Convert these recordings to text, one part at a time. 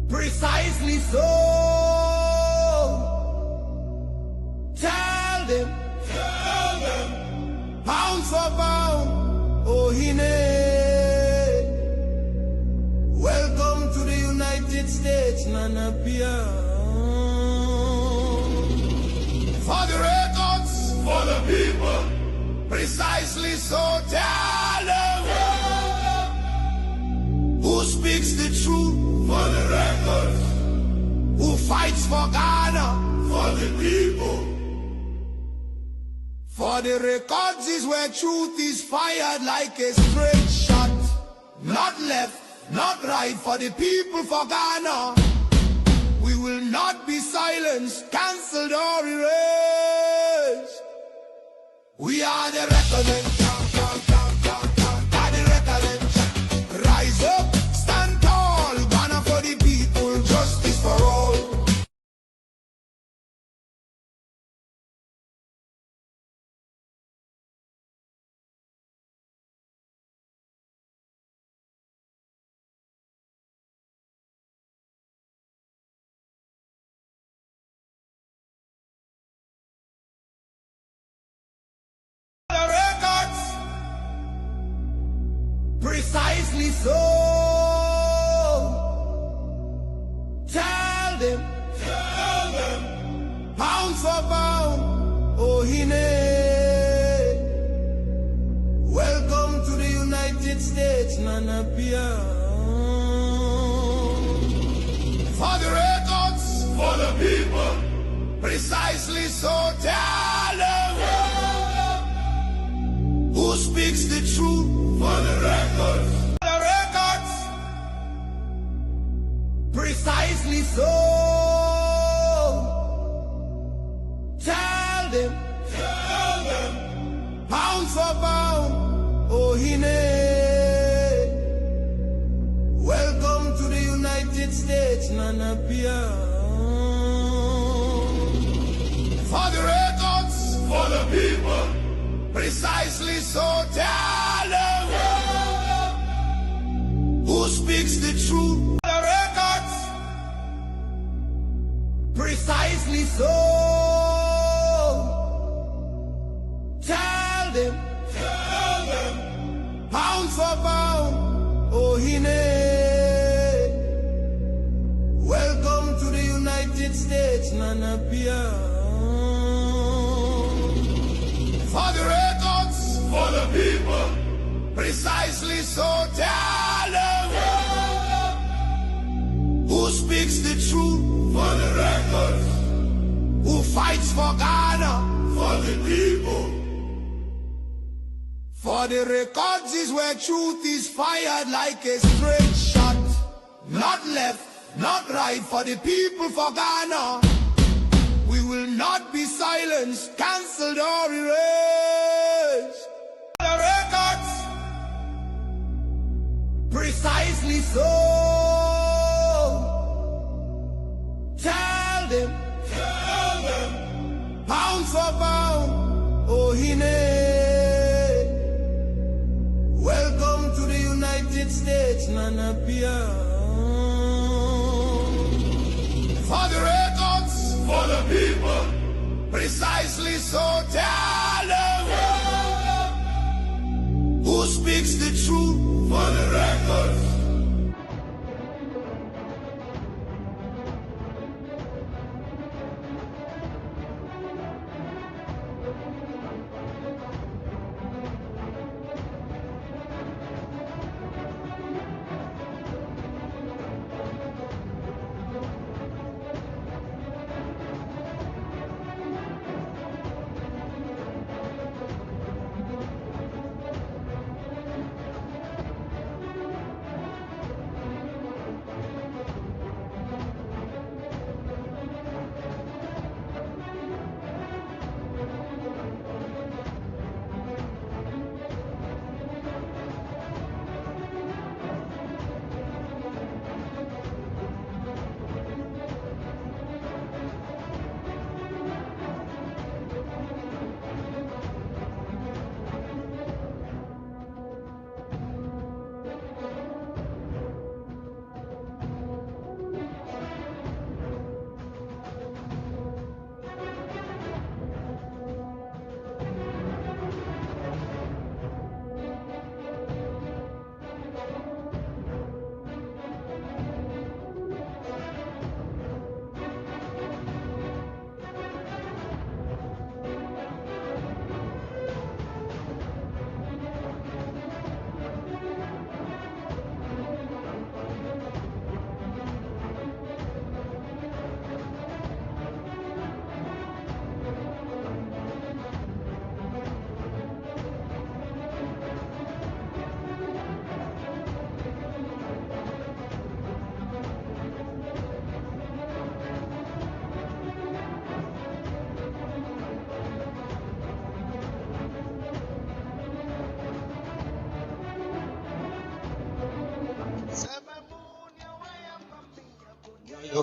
Precisely so. Tell them, pound for pound, oh Hine. Welcome to the United States, Nana Pia. For the records, for the people, precisely so. Tell them, who speaks the truth, for the records, who fights for Ghana, for the people. For the records is where truth is fired like a straight shot. Not left, not right, for the people, for Ghana. We will not be silenced, cancelled or erased. We are the reckoning. Rise up, stand tall, Ghana for the people, justice for all. Precisely so. Tell them, pound for pound, oh Hine. Welcome to the United States, Nana Pia. For the records, for the people, precisely so. Tell them, who speaks the truth, for the records, precisely so. Tell them, pound for pound, oh Hine. Welcome to the United States, Nana Pia. For the records, for the people, precisely so. Tell them, who speaks the truth, the records, precisely so. Tell them, pound for pound, oh Hine. Welcome to the United States, Nana Pia. For the records, for the people, precisely so. Tell them, who speaks the truth, for the records, who fights for Ghana, for the people. For the records is where truth is fired like a straight shot. Not left, not right, for the people, for Ghana. We will not be silenced, cancelled or erased. The records, precisely so. Tell them, pound for pound, oh Hine. Welcome to the United States, Nana Pia. For the records, for the people, precisely so. Tell them, who speaks the truth, for the records.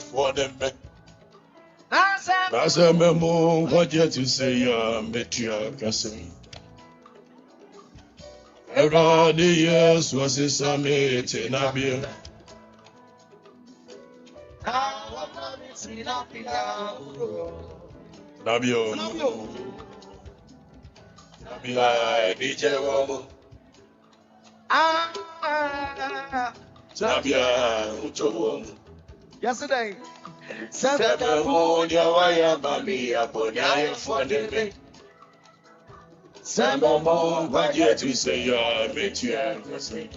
for them. That's a memo, what yet to say, Metia Cassim. Around the years was a summit in Abia. Nabio, Nabia, DJ Womo. Nabia, Ucho. Yesterday, Sabamonia, why am I me upon your for the Samamo, what yet to say, Metia Cassim.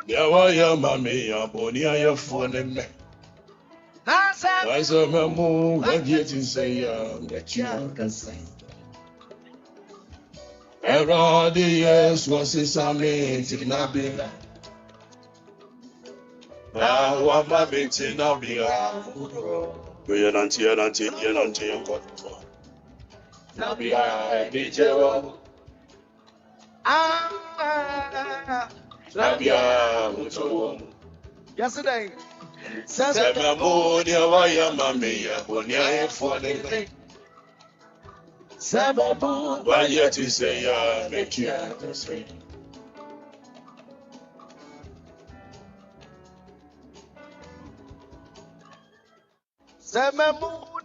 Yawaya mami abonia ya phone. I saw my moon, what yet to say, Metia Cassim. Era the years was a summit in Abia. Now I'm a bit in Abia. We are not here until Kwadwo. Nabia, DJ. Nabia, Ucho. Yesterday, Sabamonia, why am I me abonia for the Sababu, why yet to say, Metia Cassim.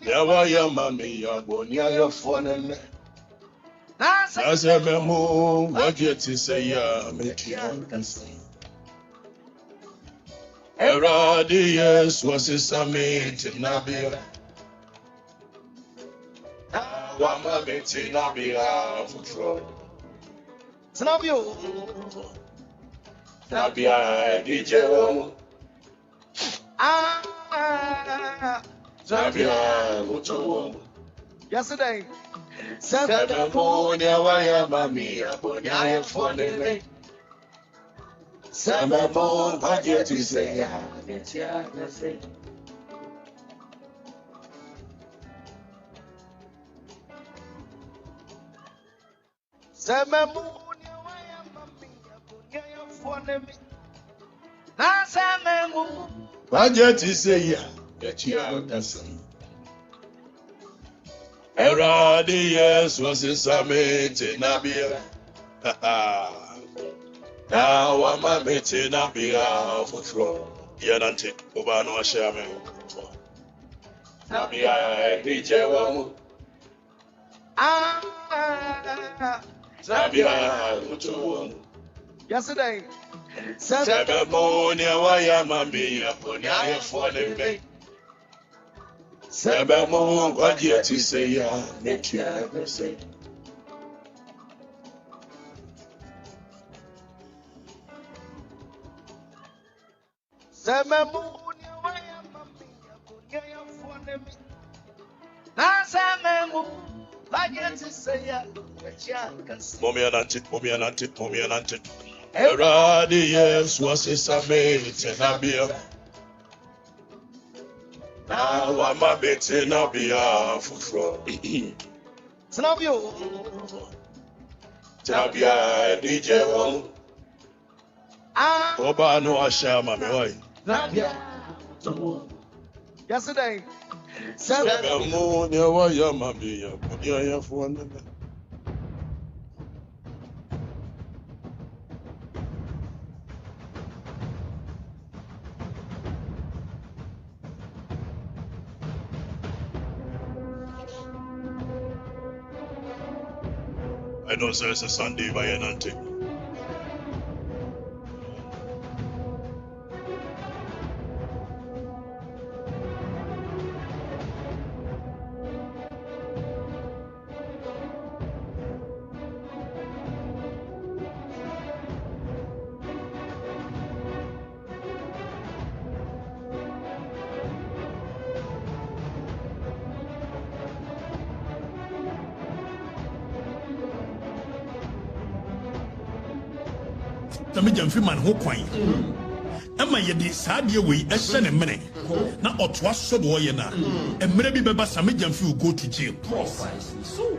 Yawaya mami abonia for the As a memo, what yet to say, Metia Cassim. Era the years was a summit in Abia. One moment in Abia, Afutuo. Snobio, Nabia, DJ. Nabia, Ucho. yesterday, Sabamonia, why am I me abonia for the Samamo, what yet to say, Metia Cassim. What yet to say, Metia Cassim. Era the years was a summit in Abia. Now I'm a bit in Abia for throw. Yanante, Obano Shaman. Nabia, DJ Womo. Nabia, Ucho. Yesterday, Sabamonia, why am I me abonia for the Sabamo, what yet to say, Metia Cassim. Mommy and Era the years was a summit in Abia. Now I'm a bit in Abia for Snobio, Nabia, DJ. Obano Ashama, yesterday, Sabamonia, why am I me abonia for the I know there's a Sunday by an auntie. na me jamfi man ho kwan ama ye di saade we ehye ne mene na otoa so bo ye na emre bi beba sa me jamfi go to jail precisely so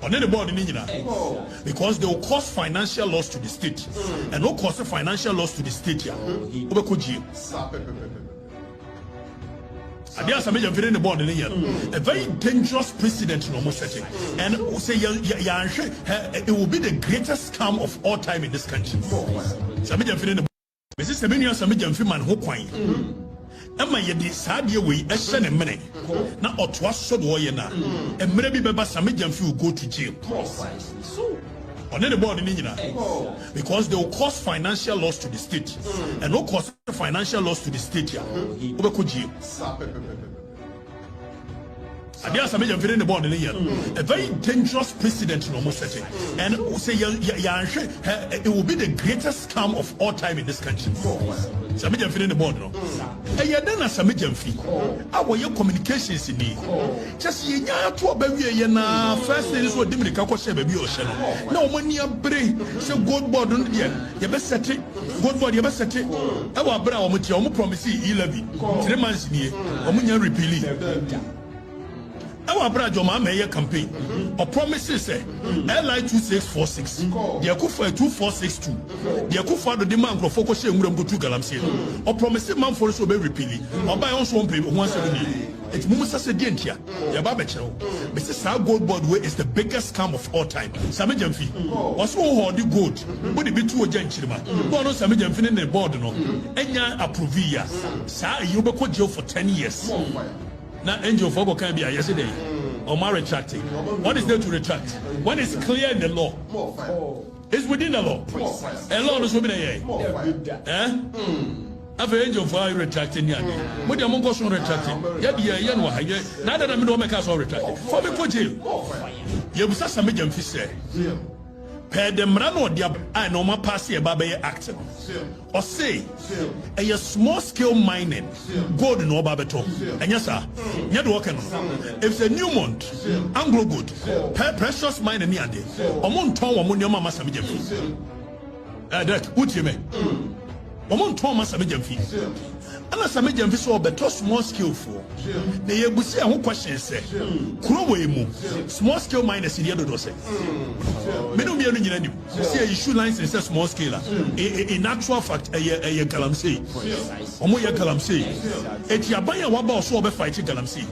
On the board in India, because they will cause financial loss to the state, and no cause financial loss to the state. Yeah, Adias Major in the board in India, a very dangerous precedent in almost setting, and say it will be the greatest scam of all time in this country. Samija in the Mrs. Semenya Samija Fiman Hokwain. Emma yedi sadia we ehye mene na otoa so do ye na emre bi beba Samija will go to jail. On the board in India, because they will cause financial loss to the state, and no cause financial loss to the state. Adias Major in the board in India, a very dangerous precedent in almost setting, and say it will be the greatest scam of all time in this country. Samija in the board, no. And you then as Samija fee. Our your communications in me. Just ye to a baby na first thing is what Dimmy Kako baby ocean. No money a brain, so good board on the you best set it, good board, you best set it. Our brow, which you promise 11, 3 months near, or repealing. Our brother Mahama campaign or promises LI 2646 the Akufa 2462 the Akufa the demand for focus in Murambutu Galamsi or promising man for us to be repealing or buy on some paper 170. It's Mumusa Sedientia, Yababecho. Mrs. Gold Board way is the biggest scam of all time. Samijamfi was all the gold, but it be too gentle. Bono Samijamfin in the board, no, Enya Approvia, Sa Yubako jail for 10 years. Now, angel Fogo can be a yesterday or my retracting. What is there to retract? What is clear in the law? It's within the law. A law is within a eh? I've angel for retracting. What the Mongo son retracting? Yet, now that I'm no make us all retracting. For me, put you. You was some medium fish. Per the Mrano Diab, I know my passy about acting. Or say, a small scale mining, gold in Obabeto. And yes, sir, yet walking. If it's a Newmont, Anglo good, per precious mine in Yandi, or Monton or Munyama Masamijam. That, what you mean? Or Monton Masamijam. And as a medium visual, but small skillful. The Yabusi and who questions say, Kurowe, small scale miners in the other dose. Many of you see a issue lines in small scale. In actual fact, a Galamsey. Omoya Galamsey. Et Yabaya Waba so be fighting Galamsey.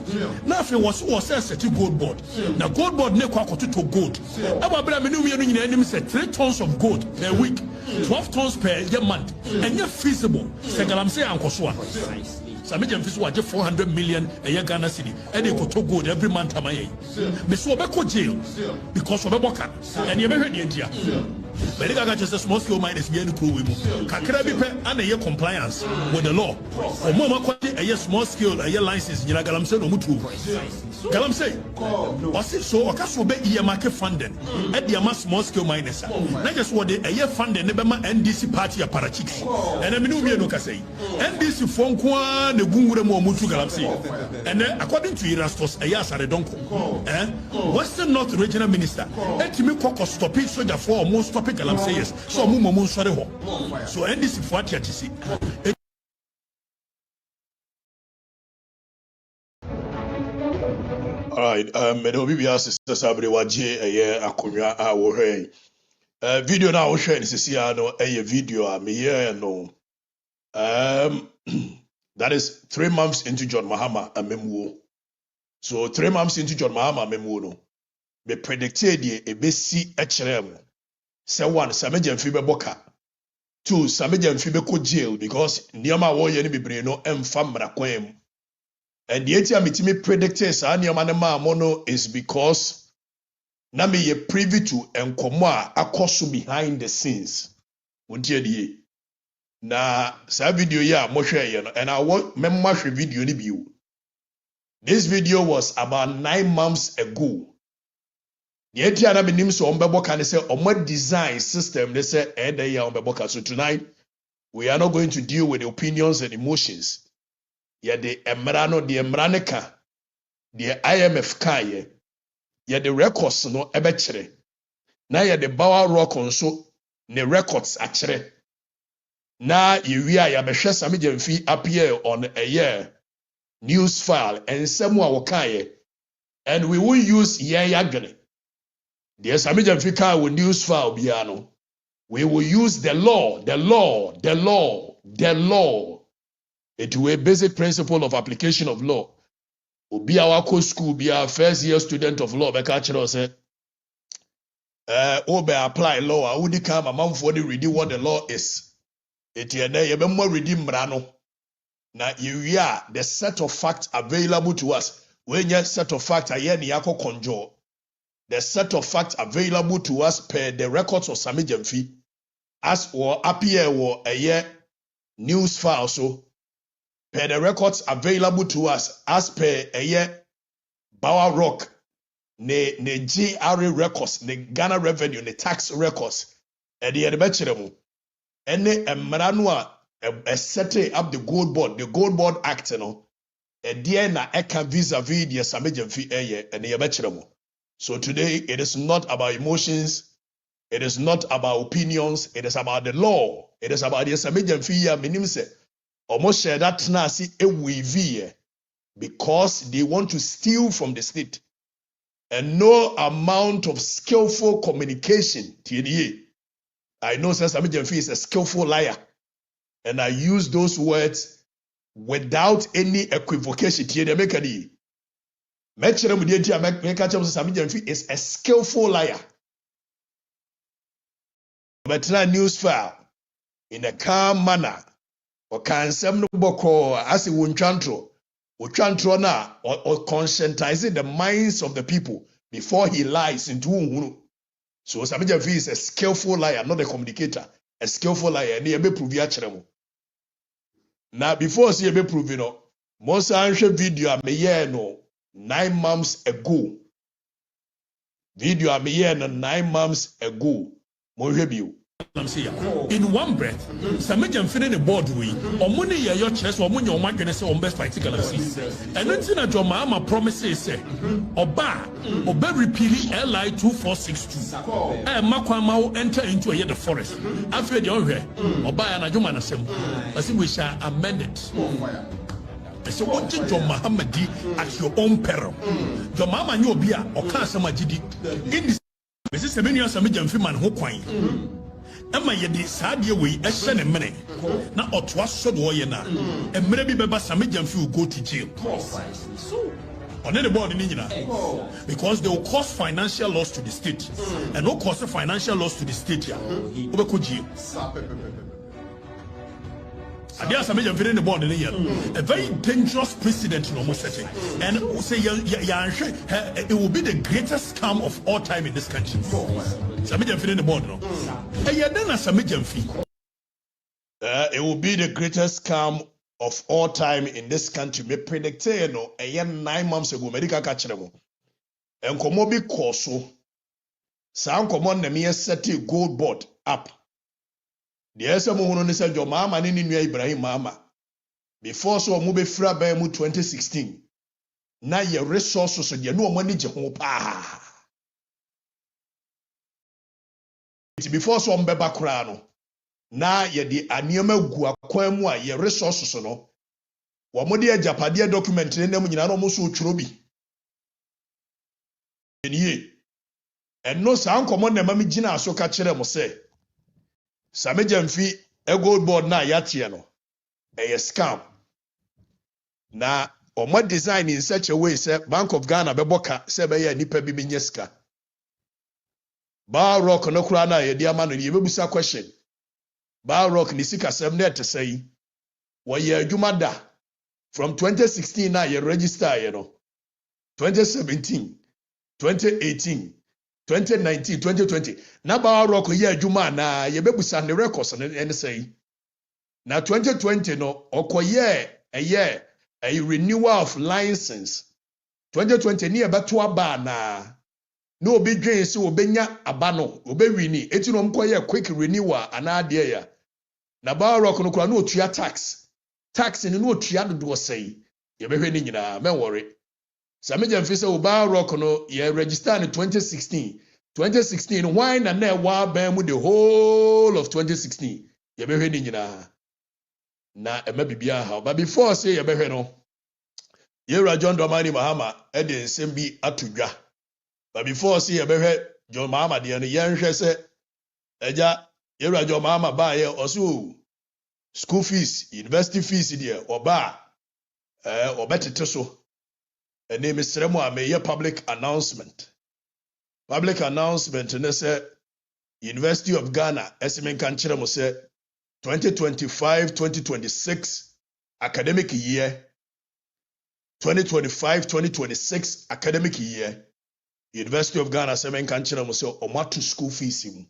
Now, if it was a gold board. Now, gold board ne Kwaku to gold. Our Braminu enemy said 3 tons of gold per week, 12 tons per month, and you're feasible. Say Galamsey and Kosua. Samijam Fish watch 400 million a year Ghana city, and they go to gold every month. Miss Wabeko jail because of a boca, and you ever heard the India. But they got just a small scale miners being the crew. Kakarabi and a year compliance with the law. Or more a year small scale, a year license, you know, Galamsey no mutu. Galamsey, or so, or Casso be year market funding at the Amas small scale miners. Not just what a year funding, never NDC party a parachix. And I mean, no say NDC phone quan the Gungure more mutu Galamsey. And then, according to Erastus, a year Sare Donko, Western North Regional Minister, and Timmy Coco stop it so therefore most stop it. I'm saying yes. So Mumu sorry ho. So end this for what you see. All right, Medobi Sister Sabri Waji a year Akunya our hey. Video now sharing is a video me here no. That is 3 months into John Mahama a memoir. So 3 months into John Mahama memoir no. Be predicted a BC HRM. Say 1, Samija Fibe Boka. 2, Samija Fibe ko jail because Niama Warrior be breno famra kwem. And the ATM mitimi predicted sa Niama mono is because Nami ye privy to enkomwa akosu behind the scenes. Wontie die. Na sa video ya mo hwe and I want memma hwe video ni biu. This video was about 9 months ago. The ATM minim so ombeboka ne say omo design system ne say ede ya ombeboka. So tonight we are not going to deal with the opinions and emotions. Yeah, the emrano, the emraneka, the IMF kaye. Yeah, the records no ebechere. Na yeah, the Bower Rock on so ne records achere. Na ya behwe Samija Mfi appear on a year news file and semwa wakaye. And we will use yagane. The Samija Africa will news file biano. We will use the law. It will be a basic principle of application of law. Be our school, be our first year student of law. Be catch us. Apply law. I would come a month for the reading what the law is. It you be more redeem brano. Now you are the set of facts available to us. When you set of facts, yako conjure. The set of facts available to us per the records of Sami Jemfi, as or appear or a year news file so per the records available to us as per a year Bower Rock ne GRA records ne Ghana revenue ne tax records and the edebechiremu ene emranua a setting up the gold board act no e die na eka vis-a-vis the Sami Jemfi eye and the edebechiremu. So today it is not about emotions, it is not about opinions, it is about the law. It is about the Sami Jemfi ya minimse. Almost share that nasi ewivi because they want to steal from the state. And no amount of skillful communication. I know Sami Jemfi is a skillful liar. And I use those words without any equivocation. Sami Jemfi is a skillful liar. But now news file in a calm manner. Nkansah no boko as Wunchantro na or conscientizing the minds of the people before he lies into Uhuru. So Sami Jemfi is a skillful liar, not a communicator. A skillful liar. Ni ebe prove ya cheremo. Now before see ebe prove no, most answer video me ye no 9 months ago. Video me ye no 9 months ago. Mo review. In one breath, Sami Jemfi the board we omuni ya your chest or munyo magene say on best fight galaxy. And then na Mahama promises say oba repealing LI 2462. Makwama enter into a the forest. After the onre oba ya na joma na sem. Asi we shall amend it. So what did John Mahama di at your own peril? John Mahama knew be a Okatakyie Afrifa. In this is Sami Jemfi man who coin. Emma yedi sadia we ehye ne mene na otwa sodo ye na emre bi beba Sami Jemfi will go to jail on the board ni nyina because they will cause financial loss to the state and no cause financial loss to the state ya obeko jail Adia Sami Jemfi in the board ni a very dangerous precedent no mo setting and say it will be the greatest scam of all time in this country. Sami Jemfi in the board no. Sami Jemfi. It will be the greatest scam of all time in this country. Me predict no 9 months ago medical kachiremo. Enkomo bi koso. Sa enkomo na me set gold board up. The ese mo hono ne se jo Mahama ne nua Ibrahim Mahama. Before so mo be fra ba mu 2016. Na ye resources so de no mo ni je ho pa. Before so mbeba kura no na ye di aniema gu akwan mu a ye resources no wo mo de agapade document ne nam nyina no mo so tworo bi eniye enno sa nkomo na ma mi gina aso ka kire mo se Sami Jemfi a gold board na yatie no a scam na omo design in such a way say Bank of Ghana beboka se be ya nipa bi binyeska Bar Rock no kura na ye dia ma no ye bebusa question. Bar Rock ni sika sem na te say wo ye adwuma da from 2016 na ye register ye no 2017 2018 2019 2020 na Bar Rock ye adwuma na ye bebusa ne records na say na 2020 no okoye a renewal of license 2020 ni e beto aba na no be dwen se obenya aba no obewini eti no mkoye quick renewal anade ya na Bar Rock no kura no otua tax ni no otua dodo sei ye behwe ni nyina men worry Sami Jemfi se Bar Rock no ye register in 2016 why na wa ban mu the whole of 2016 ye behwe ni nyina na ema bibia ha but before say ye behwe no ye John Dramani Mahama e de nsem bi atodwa. But before see a behe John Mahama deɛ no yɛnhwɛ sɛ ɛgya yɛwura John Mahama baayɛ ɔso school fees university fees deɛ ɔba a ɔbɛtete so ɛne mesrɛ mu a meyɛ public announcement ne sɛ University of Ghana ɛsɛ menka nkyerɛ mo sɛ 2025-2026 academic year 2025-2026 academic year University of Ghana sɛ menka nkyerɛ mo sɛ ɔmo ato school fees mu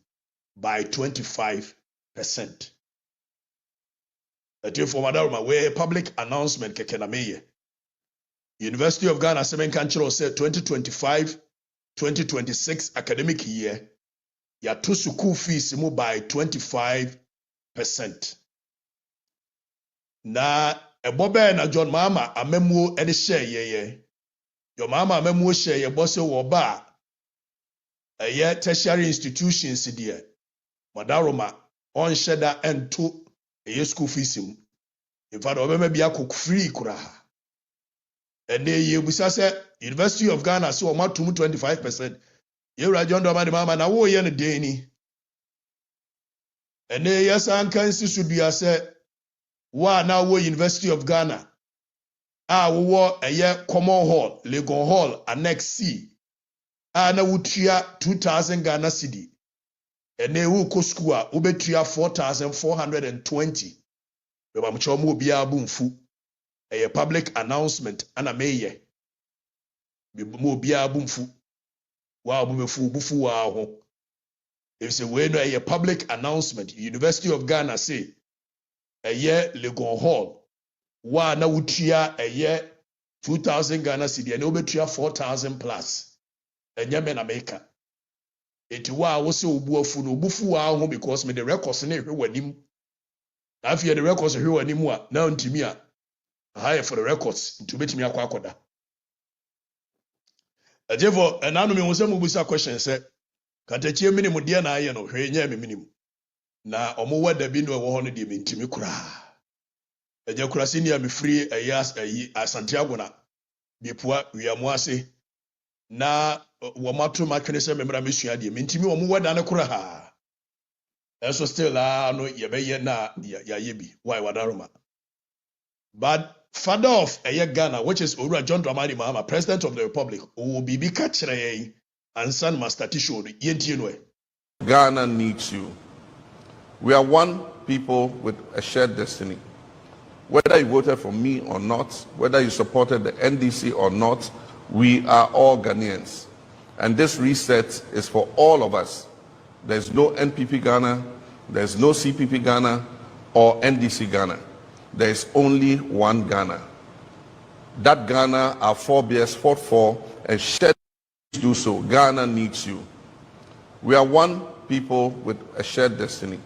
by 25%. Ɛtwe for madaroma where public announcement keke na meyɛ. University of Ghana sɛ menka nkyerɛ sɛ 2025-2026 academic year yɛato school fees mu by 25%. Na ɛbɔ bɛɛ na John Mahama amamuo ɛde hyɛ yɛyɛ. John Mahama amamuo hyɛ yɛbɔ sɛ wɔba a ɛyɛ tertiary institutions deɛ madaroma ɔnhyɛ da ɛnto ɛyɛ school fees mu. In fact, ɔbɛma bi akɔ free koraa. Ɛnɛ yɛbusa sɛ University of Ghana sɛ ɔmo ato mu 25%. Yɛwura John Mahama na wɔyɛ no den ni. Ɛnɛ yɛsan ka nsi so dua sɛ wa na wɔ University of Ghana a wɔwɔ ɛyɛ common hall, Legon hall annex C a na wotua 2,000 Ghana cedi. Ɛnɛ wo kɔ school a wobɛtua 4,420. Bɛba mo kyerɛ mo obiara bumfu. Ɛyɛ public announcement ana meyɛ. Mo obiara bumfu. Wa mo bufu wa ho. If say we no ɛyɛ public announcement, University of Ghana say ɛyɛ Legon hall. Wa na wotua ɛyɛ 2,000 Ghana cedi and wobɛtua 4,000 plus. Ɛnyɛ me na meka. Eti wa wo se obuafu no obufu wa ho because me the records na ehwe w'anim. Afia the records ehwe w'anim a na ntimi a high for the records to betimi akwa akoda. Therefore, enanu me wo se mo busa question say Katakye minimum deɛ na ayɛ no hwɛ nyɛ me minimum. Na ɔmo wada bi no ɛwɔ hɔ no deɛ me ntimi koraa. Ɛgya kura senior me free ɛyɛ Santiago na bepua wiamo ase na wɔmato matwene sɛ memra mesua deɛ me ntimi ɔmo wada no koraa. Ɛso still no yɛbɛyɛ na yɛayɛ bi why wadaroma. But father of Ghana, which is Owura John Dramani Mahama, President of the Republic, will be catching and son Master Tisho. Ghana needs you. We are one people with a shared destiny. Whether you voted for me or not, whether you supported the NDC or not, we are all Ghanaians. And this reset is for all of us. There's no NPP Ghana, there's no CPP Ghana or NDC Ghana. There is only one Ghana. That Ghana our forebears fought for and shared to do so. Ghana needs you. We are one people with a shared destiny.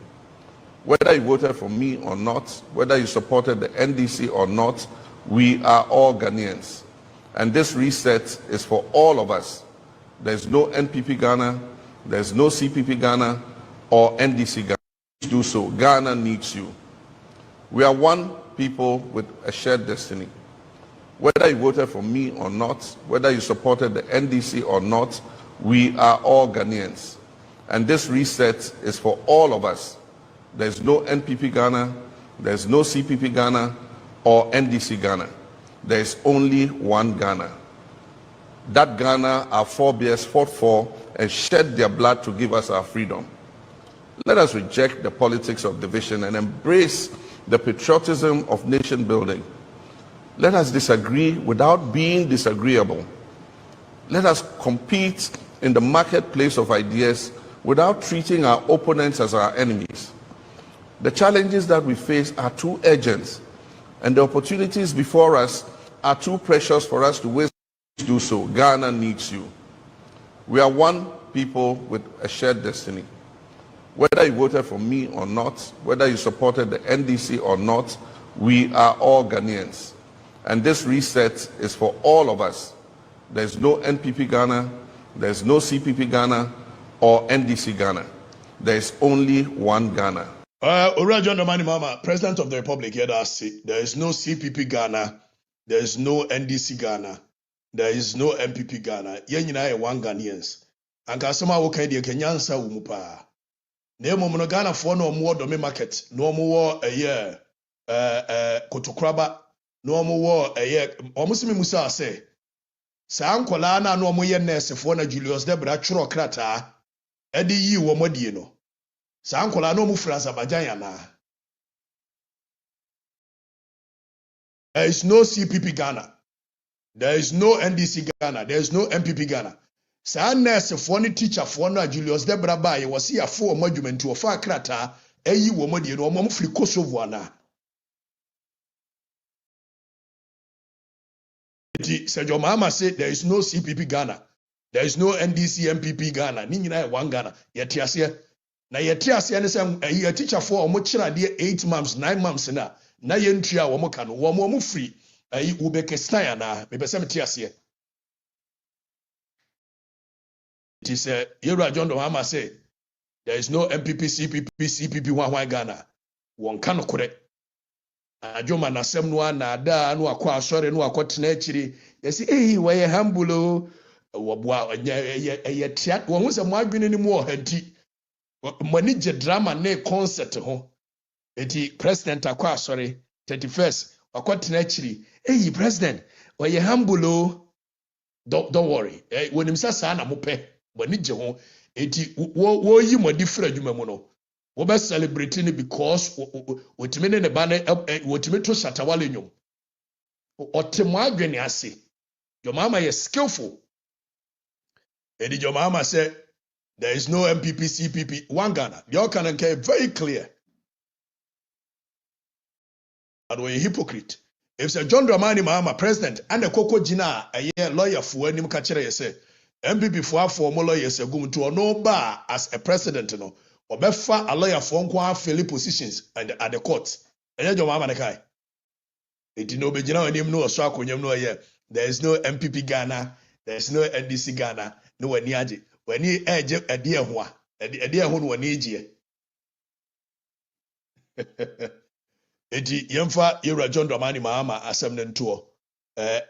Whether you voted for me or not, whether you supported the NDC or not, we are all Ghanaians. And this reset is for all of us. There's no NPP Ghana, there's no CPP Ghana or NDC Ghana to do so. Ghana needs you. We are one people with a shared destiny. Whether you voted for me or not, whether you supported the NDC or not, we are all Ghanaians. And this reset is for all of us. There's no NPP Ghana, there's no CPP Ghana or NDC Ghana. There's only one Ghana. That Ghana our forebears fought for and shed their blood to give us our freedom. Let us reject the politics of division and embrace the patriotism of nation building. Let us disagree without being disagreeable. Let us compete in the marketplace of ideas without treating our opponents as our enemies. The challenges that we face are too urgent, and the opportunities before us are too precious for us to waste to do so. Ghana needs you. We are one people with a shared destiny. Whether you voted for me or not, whether you supported the NDC or not, we are all Ghanaians. And this reset is for all of us. There's no NPP Ghana, there's no CPP Ghana or NDC Ghana. There's only one Ghana. Owura John Dramani Mahama, President of the Republic, here there is no CPP Ghana, there is no NDC Ghana, there is no MPP Ghana. Yen nyinaa yɛ one Ghanaians. anka asema wo kan de Nkansah wo mu pa na emom no Ghana fo no mo do me market no mo wo kotokraba no mo wo omo simi musa ase saa nkola na no mo ye nurse fo na Julius Debra tworo krata edi yi wo modie no saa nkola no mo fra Azerbaijan yana. There is no CPP Ghana. There is no NDC Ghana. There is no MPP Ghana. Saa nurse for ni teacher for no Julius Debra ba ye wasi afo omo adwument wo fa krata eyi wo modie no omo firi Kosovo ana. Sir Mahama said there is no CPP Ghana. There is no NDC MPP Ghana. Ni nyina one Ghana. Yete ase. Na yete ase ne say a teacher for omo kira de 8 months, 9 months na ye ntua wo mo ka no wo mo free Uzbekistan na me pese meti ase. It is Yera John Mahama say there is no MPP CPP one Ghana. Won ka no kore. Ajoma na sem no na ada no akwa asore no akotena akiri yesi we humble wo boa ye tia wo hu se mo adwene ni mu ohanti mani je drama na concert ho eti president akwa asore 31st akotena akiri president we humble don't worry wonim sa na mo pe mani je ho eti wo yi mo different adwuma mu no we be celebrating because otime ne ba na otime to shatawale nyom otemo adwene ase your mama is skillful and your mama said there is no MPP CPP one Ghana your can very clear and we hypocrite if Sir John Dramani Mahama president and the Koko Gina a lawyer for anim ka kire say MPP for mo lawyers agum to no bar as a president no obefa a lawyer for nko afeli positions and at the court enye jo mama ne kai eti no begina onim no so akonyam no ye there is no MPP Ghana there is no NDC Ghana no wani age wani eje ade eho a ade eho no wani eje eti yemfa Yera John Dramani Mahama asem ne nto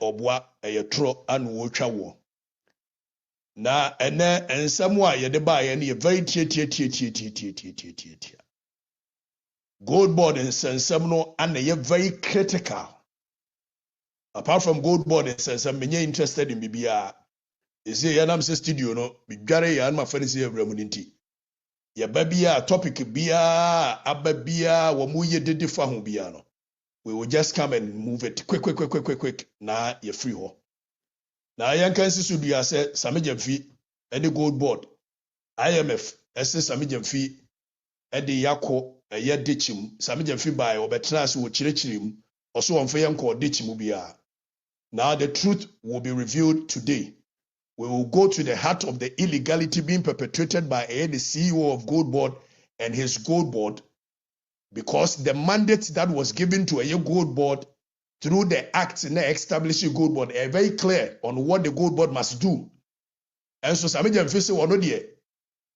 oboa tro anu wo twa wo na ene ensem a ye de ba ye ne very tie gold board ensem no and ye very critical apart from gold board ensem me interested in bibia is say yanam se studio no bidware ya na fa ne se awramu nti ye ba bia topic bia ababia wo mu ye dede fa ho bia no we will just come and move it quick na ye free ho na Nkansah studio say samejamfi any gold board IMF ese samejamfi ede yako ye dechim samejamfi bai obetena ase wo chirechirim oso wonfa yenko dechim bia. Now the truth will be revealed today. We will go to the heart of the illegality being perpetrated by the CEO of Gold Board and his Gold Board, because the mandate that was given to a Gold Board through the act in establishing Gold Board are very clear on what the Gold Board must do. And so samejamfi se wono de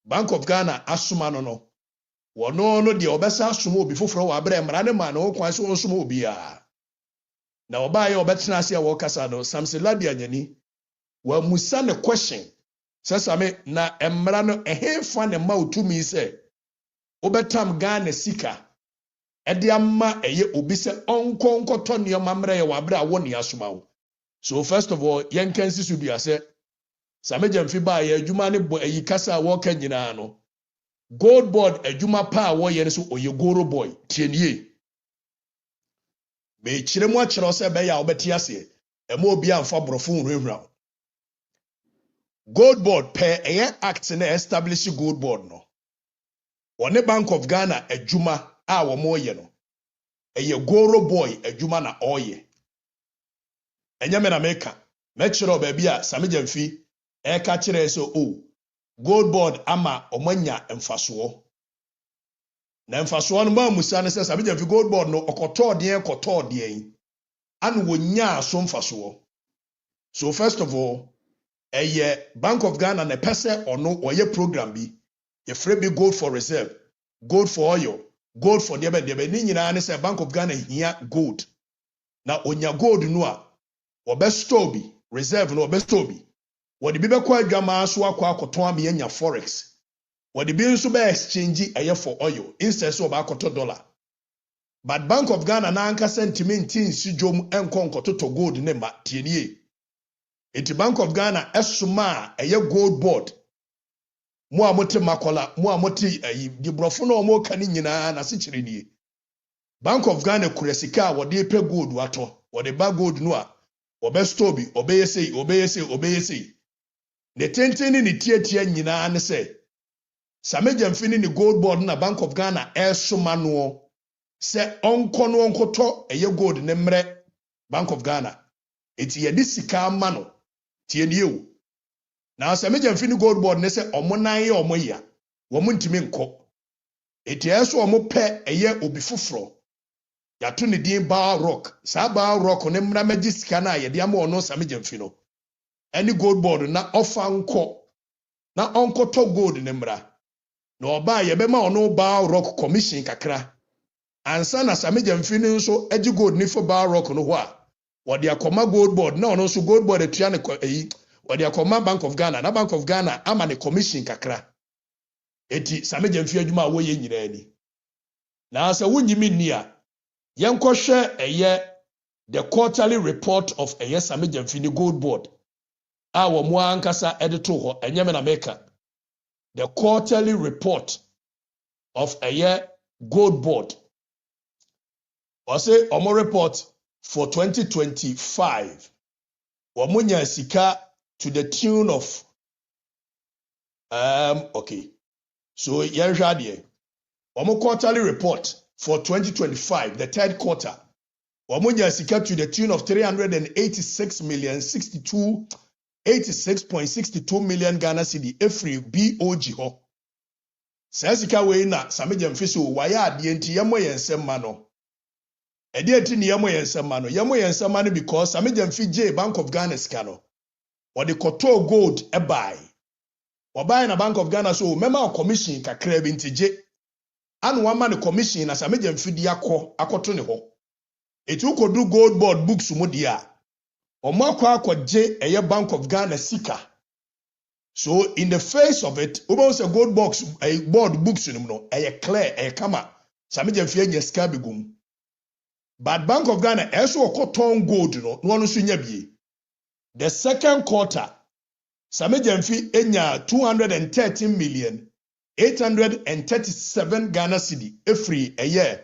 Bank of Ghana asuma no wono de obesa asuma obi foforo wa abra mra ne ma no kwan so asuma obi a na obaye obetena ase a wo kasa no Samseladi anyani wa musa ne question sesame na emra no ehemfa ne ma otumi se obetam Ghana sika ede amma eye obi se onkonkoto ne mamra ye wa abra wo ne asuma wo. So first of all Nkansah studio ase samejamfi ba ye adwuma ne bo ayi kasa wo ka nyina no Gold Board adwuma pa wo ye ne so oyegoro boy tienie be kiremu a kire ose be ya obeti ase ema obi amfa brofo nwurawura. Gold Board per act na establish Gold Board no one Bank of Ghana adwuma a wo mo ye no goro boy adwuma na oye enyame na meka me kire obabi a samejamfi eka kire so Gold Board ama omanya mfaso na mfaso no ba musa ne se samejamfi Gold Board no okoto de anu wonya aso mfaso. So first of all Bank of Ghana na pese ono oye program bi ye free be gold for reserve, gold for oil, gold for debe ni nyina ne se Bank of Ghana hia gold na onya gold no a obestore bi reserve no obestore bi wɔde bi bɛkɔ adwama so akɔ akɔtɔn ama yɛnya forex wɔde bi nso bɛ exchange ɛyɛ for oil instead so ɔba akɔtɔ dollar but Bank of Ghana na ankasa ntimi nti nsi dwom ɛnkɔ nkɔtotɔ gold ne ma tie nie eti Bank of Ghana ɛsoma a ɛyɛ gold board mo a mote makola mo a mote ayi di brofo no mo ka ne nyinaa na se kyerɛ nie Bank of Ghana kura sika a wɔde pɛ gold wato wɔde ba gold no a wɔbɛ store bi obeyese ne tenten ne tietia nyinaa ne sɛ Sameja mfini ni gold board na Bank of Ghana ɛsoma no sɛ ɔnkɔ no ɔnkɔtɔ ɛyɛ gold ne mmerɛ Bank of Ghana eti yɛde sika ama no tie nie o na Sameja mfini gold board ne sɛ ɔmo nan yɛ ɔmo ya wɔmo ntimi nkɔ eti ɛso ɔmo pɛ ɛyɛ obi foforo yato ne din Bar Rock saa Bar Rock ne mmra magi sika na yɛde ama ɔno Sameja mfino ɛne gold board na ɔfa nkɔ na ɔnkɔtɔ gold ne mmra na ɔba yɛbɛma ɔno Bar Rock commission kakra ansa na Sameja mfini nso agi gold ne fo Bar Rock no ho a wɔde akɔma gold board na ɔno nso gold board atua ne wɔde akɔma Bank of Ghana na Bank of Ghana ama ne commission kakra eti Sameja mfini adwuma a wɔyɛ nyinaa ni na sɛ wonyimi ni a yɛnkɔhwɛ ɛyɛ the quarterly report of ɛyɛ Sameja mfini gold board a wɔn mo ankasa ɛde to hɔ ɛnyɛ me na meka the quarterly report of ɛyɛ gold board ɔsɛ ɔmo report for 2025 wɔn nya sika to the tune of okay so yɛnhwɛ adeɛ wɔn quarterly report for 2025 the third quarter wɔn nya sika to the tune of 386 million Ghana cedi every BOG ho saa sika wei na Sameja mfiso wayɛ adeɛ nti yɛmo yɛn nsɛm ma no ɛdeɛ nti ne yɛmo yɛn nsɛm ma no because Sameja mfi gye Bank of Ghana sika no wɔde kɔtɔ gold ɛbae wɔbae na Bank of Ghana so mɛma commission kakra bi nti gye anu wama ne commission na Sameja mfi di akɔto ne ho eti ukodu gold board books mu dia ɔmo akɔgye ɛyɛ Bank of Ghana sika so in the face of it ubon say gold box board books no no ɛyɛ clear ɛyɛ kama Sameja mfi anya sika begum but Bank of Ghana ɛso ɔkɔtɔn gold no no so nya bie the second quarter Sameja mfi enya 213,837 Ghana cedi every ɛyɛ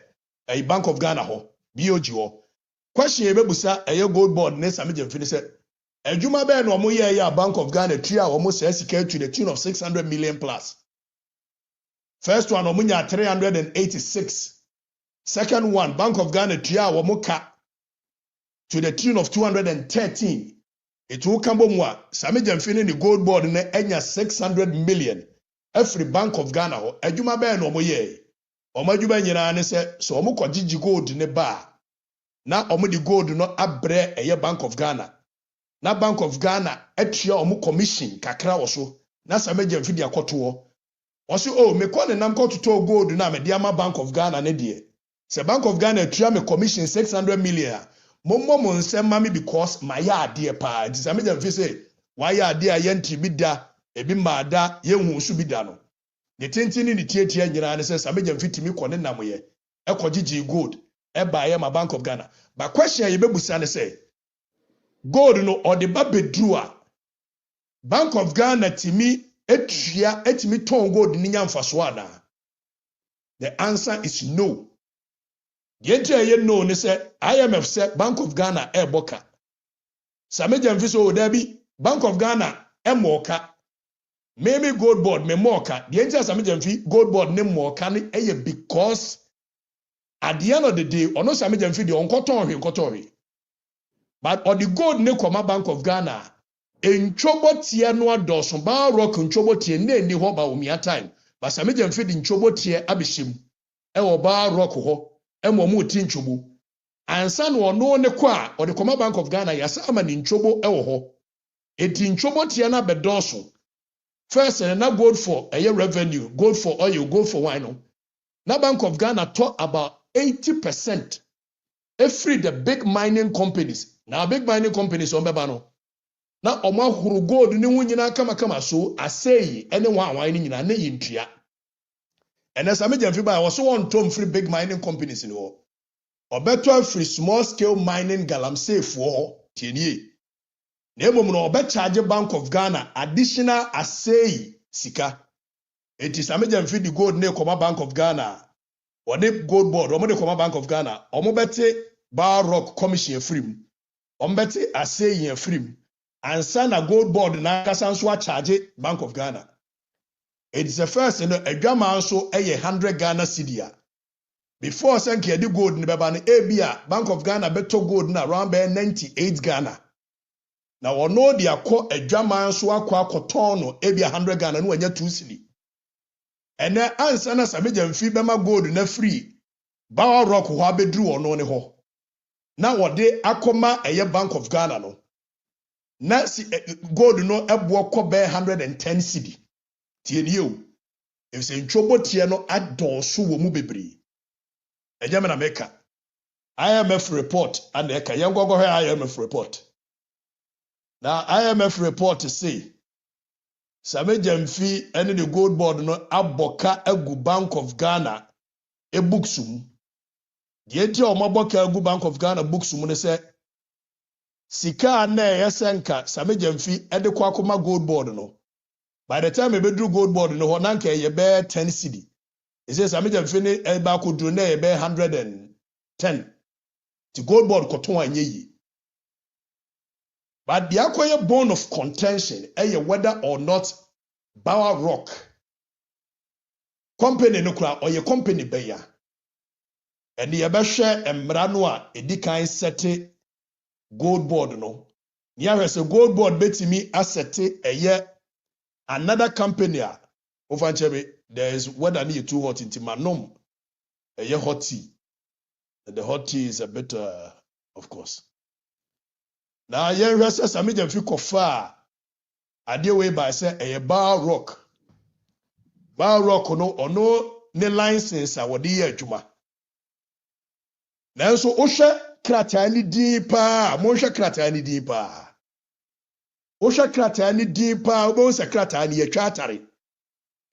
Bank of Ghana ho BOG ho question ebebusa ɛyɛ gold board ne Sameja mfi ne sɛ adwuma bɛɛ na ɔmo yɛ Bank of Ghana tria ɔmo sɛ sika to the tune of 600 million plus first one ɔmo nya 386 second one Bank of Ghana tria ɔmo ka to the tune of 213 etu kambo mu a Sameja mfi ne gold board ne enya 600 million every Bank of Ghana ho adwuma bɛɛ na ɔmo yɛ ɔmo adwuma nyinaa ne sɛ so ɔmo kɔgyegye gold ne ba na ɔmo di gold no abrɛ ɛyɛ Bank of Ghana na Bank of Ghana atua ɔmo commission kakra wɔ so na Sameja mfi di akɔto ɔso oh me kɔ ne nam kɔtotɔ gold na me di ama Bank of Ghana ne deɛ sɛ Bank of Ghana atua me commission 600 million a mommo mo nsɛm ma me because ma yɛ adeɛ paa nti Sameja mfi sɛ wayɛ adeɛ a yɛnti bi da ebi ma da yɛnhu so bi da no ne tentini ne tietia nyinaa ne sɛ Sameja mfi timi kɔ ne nam yɛ ɛkɔgyegye gold ɛbaayɛ ma Bank of Ghana but question yɛ bebusa ne sɛ gold no ɔde ba bedru a Bank of Ghana timi etimi ton gold ni nyamfa so ana the answer is no the answer no ne sɛ IMF sɛ Bank of Ghana ɛboka Sameja mfi so odabi Bank of Ghana ɛmoka maybe gold board me moka the answer Sameja mfi gold board ne moka ne ɛyɛ because at the end of the day ono Sameja mfi de onkoton but or the gold ne koma Bank of Ghana enchobo tie no adoso Bar Rock enchobo tie na eni ho ba omia time but Sameja mfi de enchobo tie abehim e Bar Rock ho e mo mu ti enchobo ansa no ono ne kɔ a or the koma Bank of Ghana yasa ama ne enchobo e wo ho eti enchobo tie na bedoso first na gold for revenue gold for oil gold for wine no na Bank of Ghana talk about 80% every the big mining companies now big mining companies on beba no na ọma huru gold ne ho nyina kama so asɛyi ene wan ne nyina na yintua ene same Jamfi ba wo so won tom free big mining companies ni ho obeto free small scale mining galamsey fo ho tienie na emom no obe charge Bank of Ghana additional asɛyi sika enti same Jamfi di gold ne koma Bank of Ghana wode gold board omo de koma Bank of Ghana omo bete Bar Rock commission free omo bete asɛyi free ansa na gold board na kasa nso a charge Bank of Ghana. It's the first no adwama nso eye 100 Ghana cedi. Before sanke di gold ni beba no ebia Bank of Ghana beto gold na around 98 Ghana. Na wono de akọ adwama nso akọ akoton no ebia 100 Ghana no anya 2 cedi. Ene ansa na Same Jamfi bema gold na free Bar Rock ho abedru ono ne ho. Na wode akoma eye Bank of Ghana no. Na si gold no ebo kọ be 110 cedi. Tieni o. If se nchobo tie no adonso wo mu bebre. Ejame na meka. IMF report and eka yengogo he IMF report. Na IMF report say Same Jamfi ene the gold board no aboka agu Bank of Ghana e booksum. Die tie o maboka agu Bank of Ghana booksum ne se sika na yesenka Same Jamfi ede kwa akoma gold board no. By the time we do gold board no honanka ye be 10 cedi. It says Same Jamfi ne e ba ko dru na ye be 110. The gold board ko ton anye yi. But the akoye bone of contention whether or not Bar Rock company no kura or ye company beya. And ye be share emra no a edikan sette gold board no. Nya se gold board betimi asette another company over there is weather near too hot in Manu a hot tea. And the hot tea is a bit of course. Now yeah, Same Jamfi kofa ade way by say a Bar Rock. Bar Rock no ne license a wodi ye adwuma. Nanso ohwe krataa ni din pa, mo hwe krataa ni din pa. Osha krataa ni din pa obo se krataa ni yetwa atare.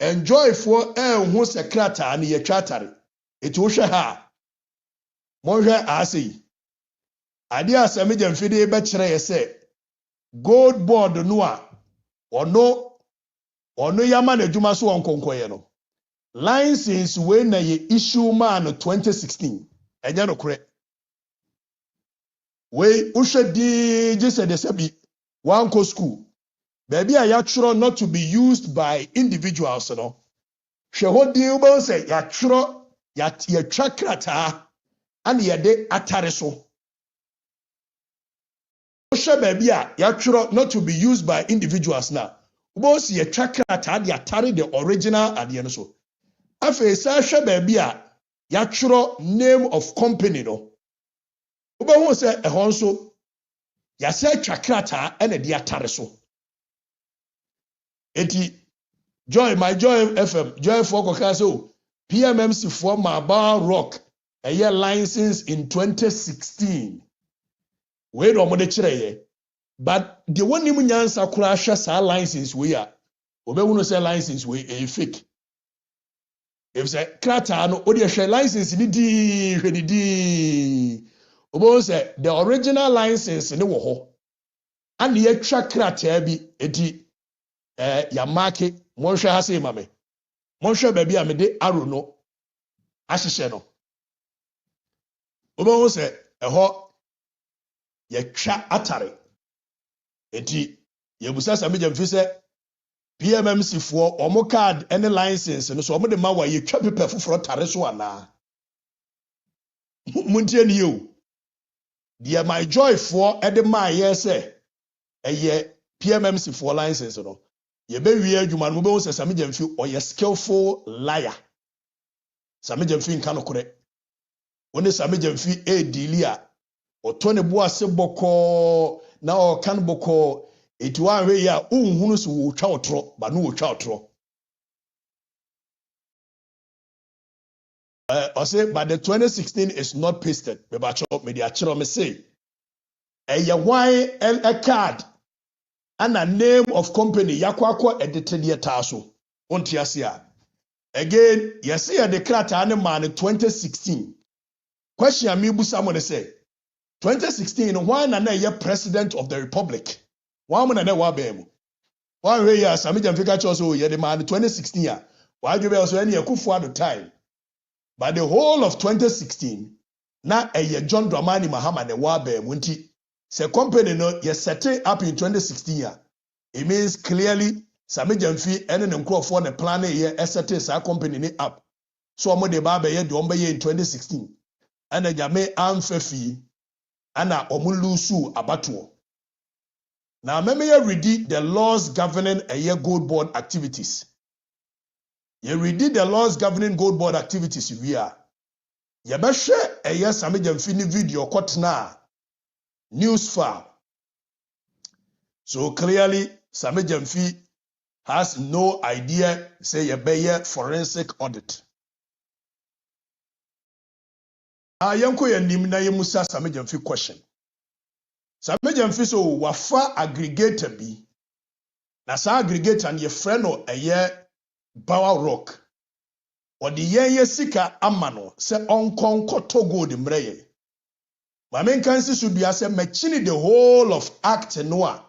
Enjoy for hu se krataa ni yetwa atare. Eti ohwe ha. Mo hwe asei. Ade a Same Jamfi de be kire ye se gold board no a ono yama na adwuma so onkonkoye no. License we na ye issue man 2016. Enya no kure. We ohwe di je de sabi one co school. Baby a yatro not to be used by individuals no. Hwe hodi ubo say yatro yatwa krata and yede atare so. Hwe baby a yatro not to be used by individuals na. Ubo say yatwa krata de atare the original ade no so. Afa sa hwe baby a yatro name of company no. Ubo hu say ehon so yase twakrata ene de atare so. Eti Joy my Joy FM Joy for kokaso PMMC for my Bar Rock a year license in 2016. We do mo de kire ye. But the one nim nyansa kura hwe sa license we a obehunu say license we e fake. If say krata no odi hwe license ni di hwe ni di obo say the original license ni wo ho and ye twa krata bi eti ya market mo hwe ha say mame mo hwe ba bi a me de aro no ahyehye no obo say eho ye twa atare eti ye busa Same Jamfi say PMMC for omo card any license no so omo de ma wa ye twa paper foforo tare so ana muntie ni yo. Dear my joy for edema yes eye PMMC for license no ye be wi adwuma no be say Same Jamfi or ye skillful liar. Same Jamfi nka no kore woni Same Jamfi dealia o to ne bo ase boko na o kan boko eti wan we ya unhunu so wo twa otro ba no wo twa otro. I say, but the 2016 is not pasted. Me ba chop me dia chiro me say. Why a card and a name of company yakwakwa edited ye taso on tiasia. Again, yes, here the Kratane man 2016. Question me someone say 2016, why na ye president of the republic? Why man na wa bemu? One way ya Sami Jamfika Choso ye the man 2016 ya. Why you be also any Akufo at the time? But the whole of 2016, na ye John Dramani Mahama ne wa bemu nti se company no ye set it up in 2016 ya. It means clearly Sami Jamfi ene ne nkrofo ne plan ye set sa company ni up. So omo de ba be ye de ombe ye in 2016. Ana jame amfefi ana omulusu Afutuo. Now meme ye read the laws governing a year gold board activities. You read the laws governing gold board activities we are. You be share a year Sami Jamfi video kotna news file. So clearly Sami Jamfi has no idea say ye be forensic audit. Yanko ye nim na ye musa Sami Jamfi question. Sami Jamfi so wafa aggregator bi. Na sa aggregator and ye friend no eye Power Rock. Or the ye sika amano se onkonko togo de mreye. Mame Nkansah should be as a machine the whole of act noa.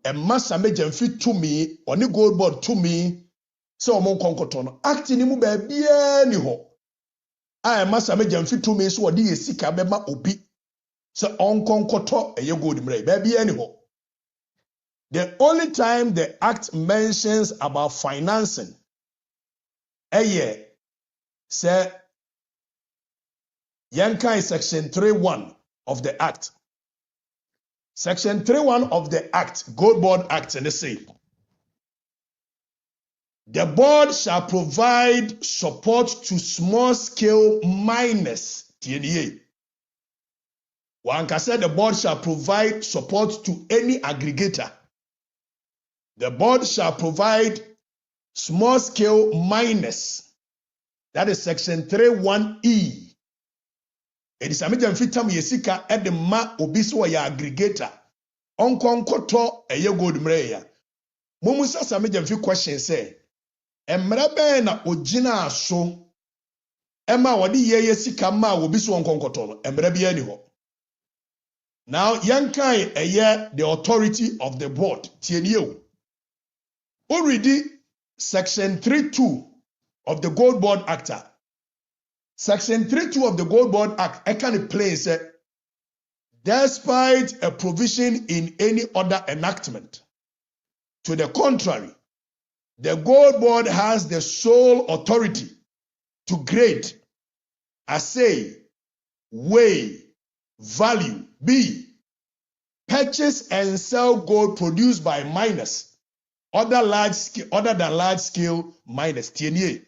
And Sami Jamfi to me, or the gold board to me, so onkonko tono. Act ni mu ba bia ni ho. I must Sami Jamfi to me so the sika bema obi. So onkonkoto eye gold mreye. Baby anyhow. The only time the act mentions about financing, say, Yankai section 3.1 of the act. Section 3.1 of the act, Gold Board Act, and they say, the board shall provide support to small-scale miners. TNA. Nkansah the board shall provide support to any aggregator. The board shall provide small-scale miners. That is section 3.1E. It is Sami Jamfi tam yesika at the ma obiso ya aggregator. Onkonkoto eye gold mreya. Mumusa Sami Jamfi question say, emrebe na ogina so ema wadi ye sika ma obiso onkonkoto no emrebe ani ho. Now yankai eye the authority of the board tienio. Already section 3.2 of the Gold Board Act. Section 3.2 of the Gold Board Act, I can place despite a provision in any other enactment. To the contrary, the Gold Board has the sole authority to grade, assay, weigh, value, B, purchase and sell gold produced by miners, other than large scale miners. TNA.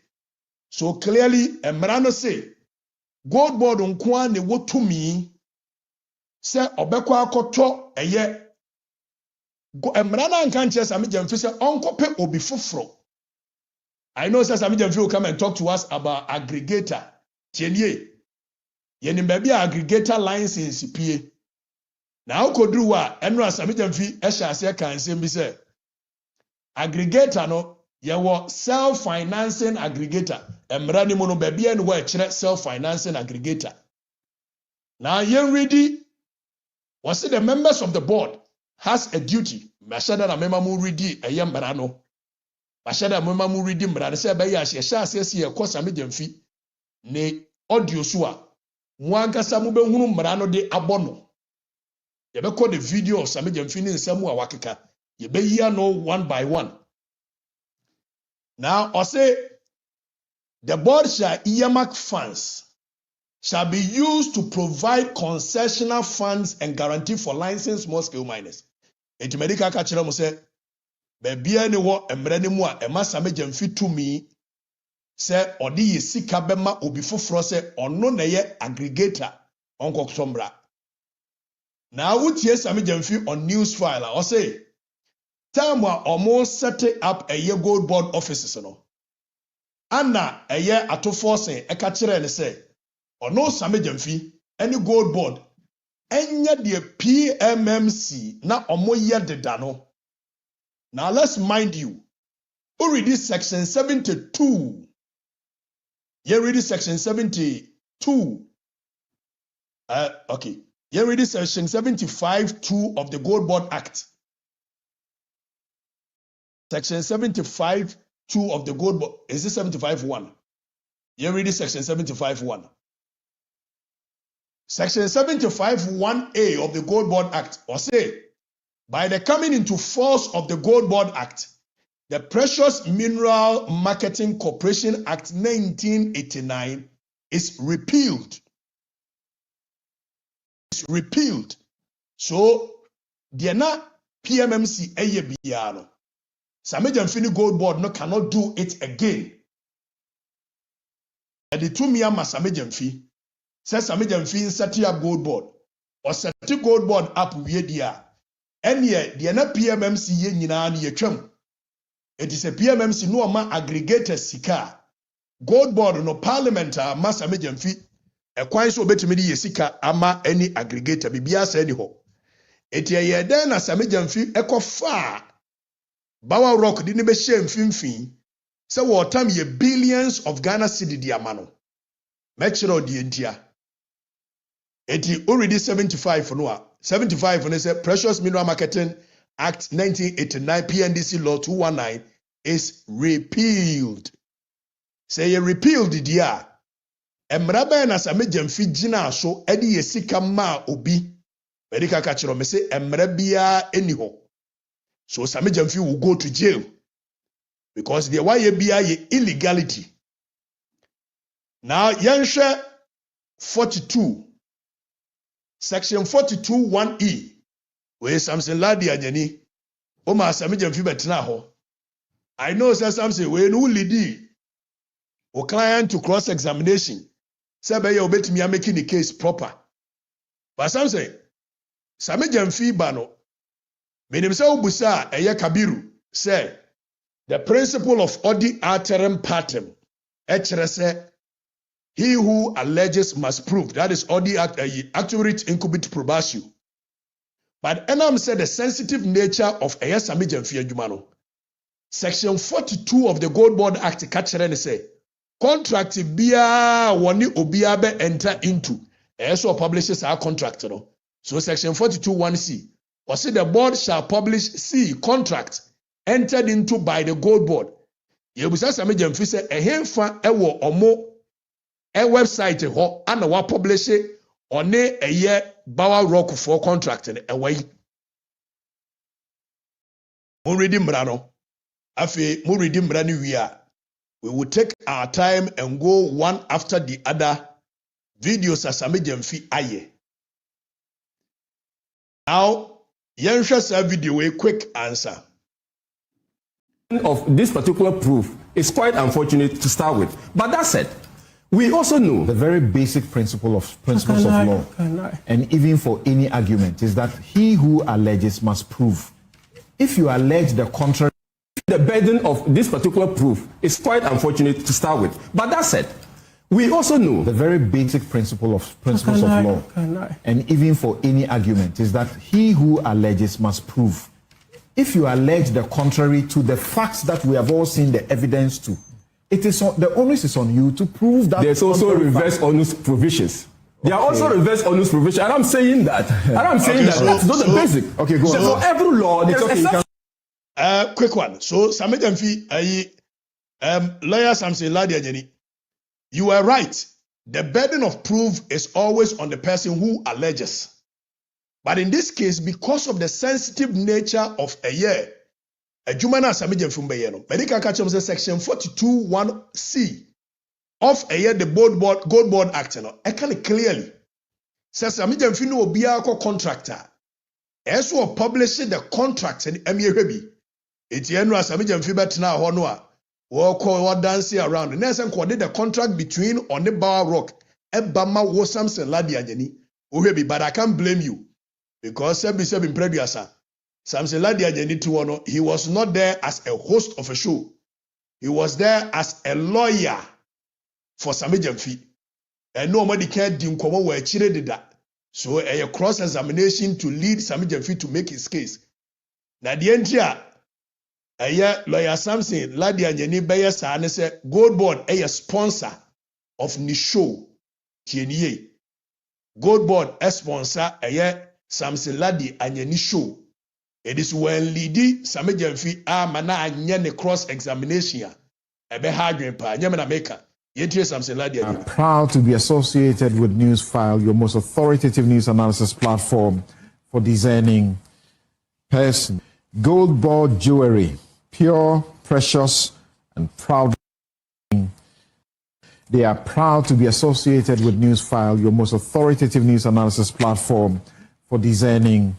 So clearly, Emrano say, Gold Board unkwa ne wotumi se obekwa akoto eye. Emrana Nkansah Sami Jamfi say onkope obi foforo. I know Sami Jamfi will come and talk to us about aggregator. TNA. Yenim baby aggregator license pie. Na ukodru wa enra Sami Jamfi ehya ase kan sem bi say aggregator no yewo self-financing aggregator. Emra ni mo no baby en wa kire self-financing aggregator. Now yen ready was the members of the board has a duty. Mashada na mema mu ready eye mbara no. Mashada mema mu ready mbara no say be ya hye ase ye ko Sami Jamfi ne audio so a mo ankasa mu be hunu mbara no de abono. Ye be call the video of Sami Jamfi ni nsamu a wakeka. You be here no one by one. Now, I say the board shall earmark funds shall be used to provide concessional funds and guarantee for licensed small-scale miners. Eti medical kachira mo say baby ani wo emre ni mu a ema Sami Jamfi to me say odi ye sika bema obi foforo say ono na ye aggregator onko sombra. Now utie Sami Jamfi on news file I say time wa almost set up a year gold board offices no. Anna a year ato force e ka kire ne say ono Sami Jamfi any gold board enya de PMMC na omo ye deda no Now let's mind you, who read this section 72? You read this section 72. Okay. You read this section 75(2) of the Gold Board Act. Section 75(2) of the Gold Board. Is it 75(1)? You read this section 75(1). Section 75(1)(a) of the Gold Board Act, or say, by the coming into force of the Gold Board Act, the Precious Mineral Marketing Corporation Act 1989 is repealed. It's repealed. So, the na PMMC eye biyano. Samejamfini Gold Board no cannot do it again. And the 2 Myanmar Samejamfi says Samejamfi set up Gold Board or set Gold Board up with dia. And yet, the na PMMC ye nyina ni yetwam. It is a PMMC no ma aggregator sika. Gold Board no parliament ma Samejamfi e kwan so betumi di sika ama any aggregator bibia sa ni ho. Eti ye den na Samejamfi ekofa Bawa Rock di ne be hye mfimfin se wo tam ye billions of Ghana cedi di amano. Mechiro di entia. Eti already 75 no a 75 no say Precious Mineral Marketing Act 1989 PNDC Law 219 is repealed. Say ye repealed di a emraba na Samejamfi gina so edi ye sika ma obi. Medika ka kiro me say emra bia eni ho. So Samejamfi will go to jail because the YABI illegality. Now, Yansha 42, section 42(1)(e), where Samson Ladi Ajani, Oma Samejamfi betina ho. I know Samson when who lead o client to cross examination. Sabe you bet me making the case proper. But Samson Samejamfi bano. Menimsa ubusa eye Kabiru say the principle of odi alteram partem say he who alleges must prove. That is odi actuarit incubit probatio. But Enam said the sensitive nature of eye Samejamfi adwuma. Section 42 of the Gold Board Act kachere say contract bia woni obia be enter into so publishes our contract no. So section 42(1)(c) or say the board shall publish contract entered into by the Gold Board. Yebusa Samejamfi say ehemfa ewo omo website ho ana wa publish one eye Bawa Rock for contract ne ewai. Mo ready mra no. Afi mo ready mra ni wi a we will take our time and go one after the other videos as Samejamfi aye. Now Yenshasa video a quick answer. Of this particular proof is quite unfortunate to start with. But that said, we also know the very basic principles of law, and even for any argument, is that he who alleges must prove. If you allege the contrary, the burden of this particular proof is quite unfortunate to start with. But that said, we also know the very basic principles of law, and even for any argument, is that he who alleges must prove. If you allege the contrary to the facts that we have all seen the evidence to, it is the onus is on you to prove that. There's also reverse onus provisions. There are also reverse onus provisions, and I'm saying that. That's not the basic. Okay, go on. So for every law, there's a quick one. So Samejamfi, lawyer Samson Ladi Ajani. You are right. The burden of proof is always on the person who alleges. But in this case, because of the sensitive nature of a year, a Jumana Samejamfi Mbeyeno, Medical Catchem says section 42(1)(c) of a year the Gold Board Act, actually clearly says Samejamfi no Obiako contractor. As we publish the contract in Emyehebi, it's Yenra Samejamfi Betina Honua. What dancing around. The next one did the contract between Bawa Rock and Bama was Samson Ladi Ajani. But I can't blame you because Sebi Prediasa Samson Ladi Ajani to he was not there as a host of a show. He was there as a lawyer for Samejamfi. And nobody cared Dinkomo where Chile did that. So a cross examination to lead Samejamfi to make his case. Now the entire Lawyer Samson Ladi Anyani bɛyɛ saa ne sɛ Gold Board ɛyɛ sponsor of ni show tienie Gold Board sponsor Samson Ladi Anyani show. It is when Lidi Same Gyamfi mana anya ne cross examination ebe hardware pa nyame na meka yentie Samson Ladi Anyani. I'm proud to be associated with Newsfile, your most authoritative news analysis platform for discerning person. Gold Board jewelry, pure, precious, and proud. They are proud to be associated with Newsfile, your most authoritative news analysis platform for discerning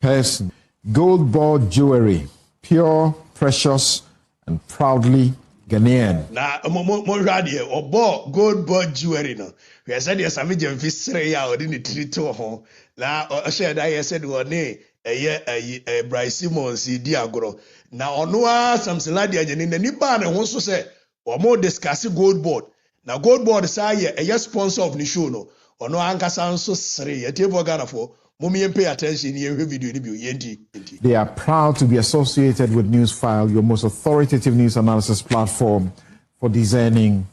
person. Gold Board jewelry, pure, precious, and proudly Ghanaian. Na mo radio obo Gold Board jewelry no. We said yes Same Gyamfi sere ya odi ne trito ho. Na o share da yes said one Bryce Simmons di agoro. Na ono a Samson Ladi Anyani na nipa na ho so se omo discuss Gold Board. Na Gold Board say a sponsor of the show no. Ono ankasa nso sere ye table Ghana for pay attention video. They are proud to be associated with Newsfile, your most authoritative news analysis platform for discerning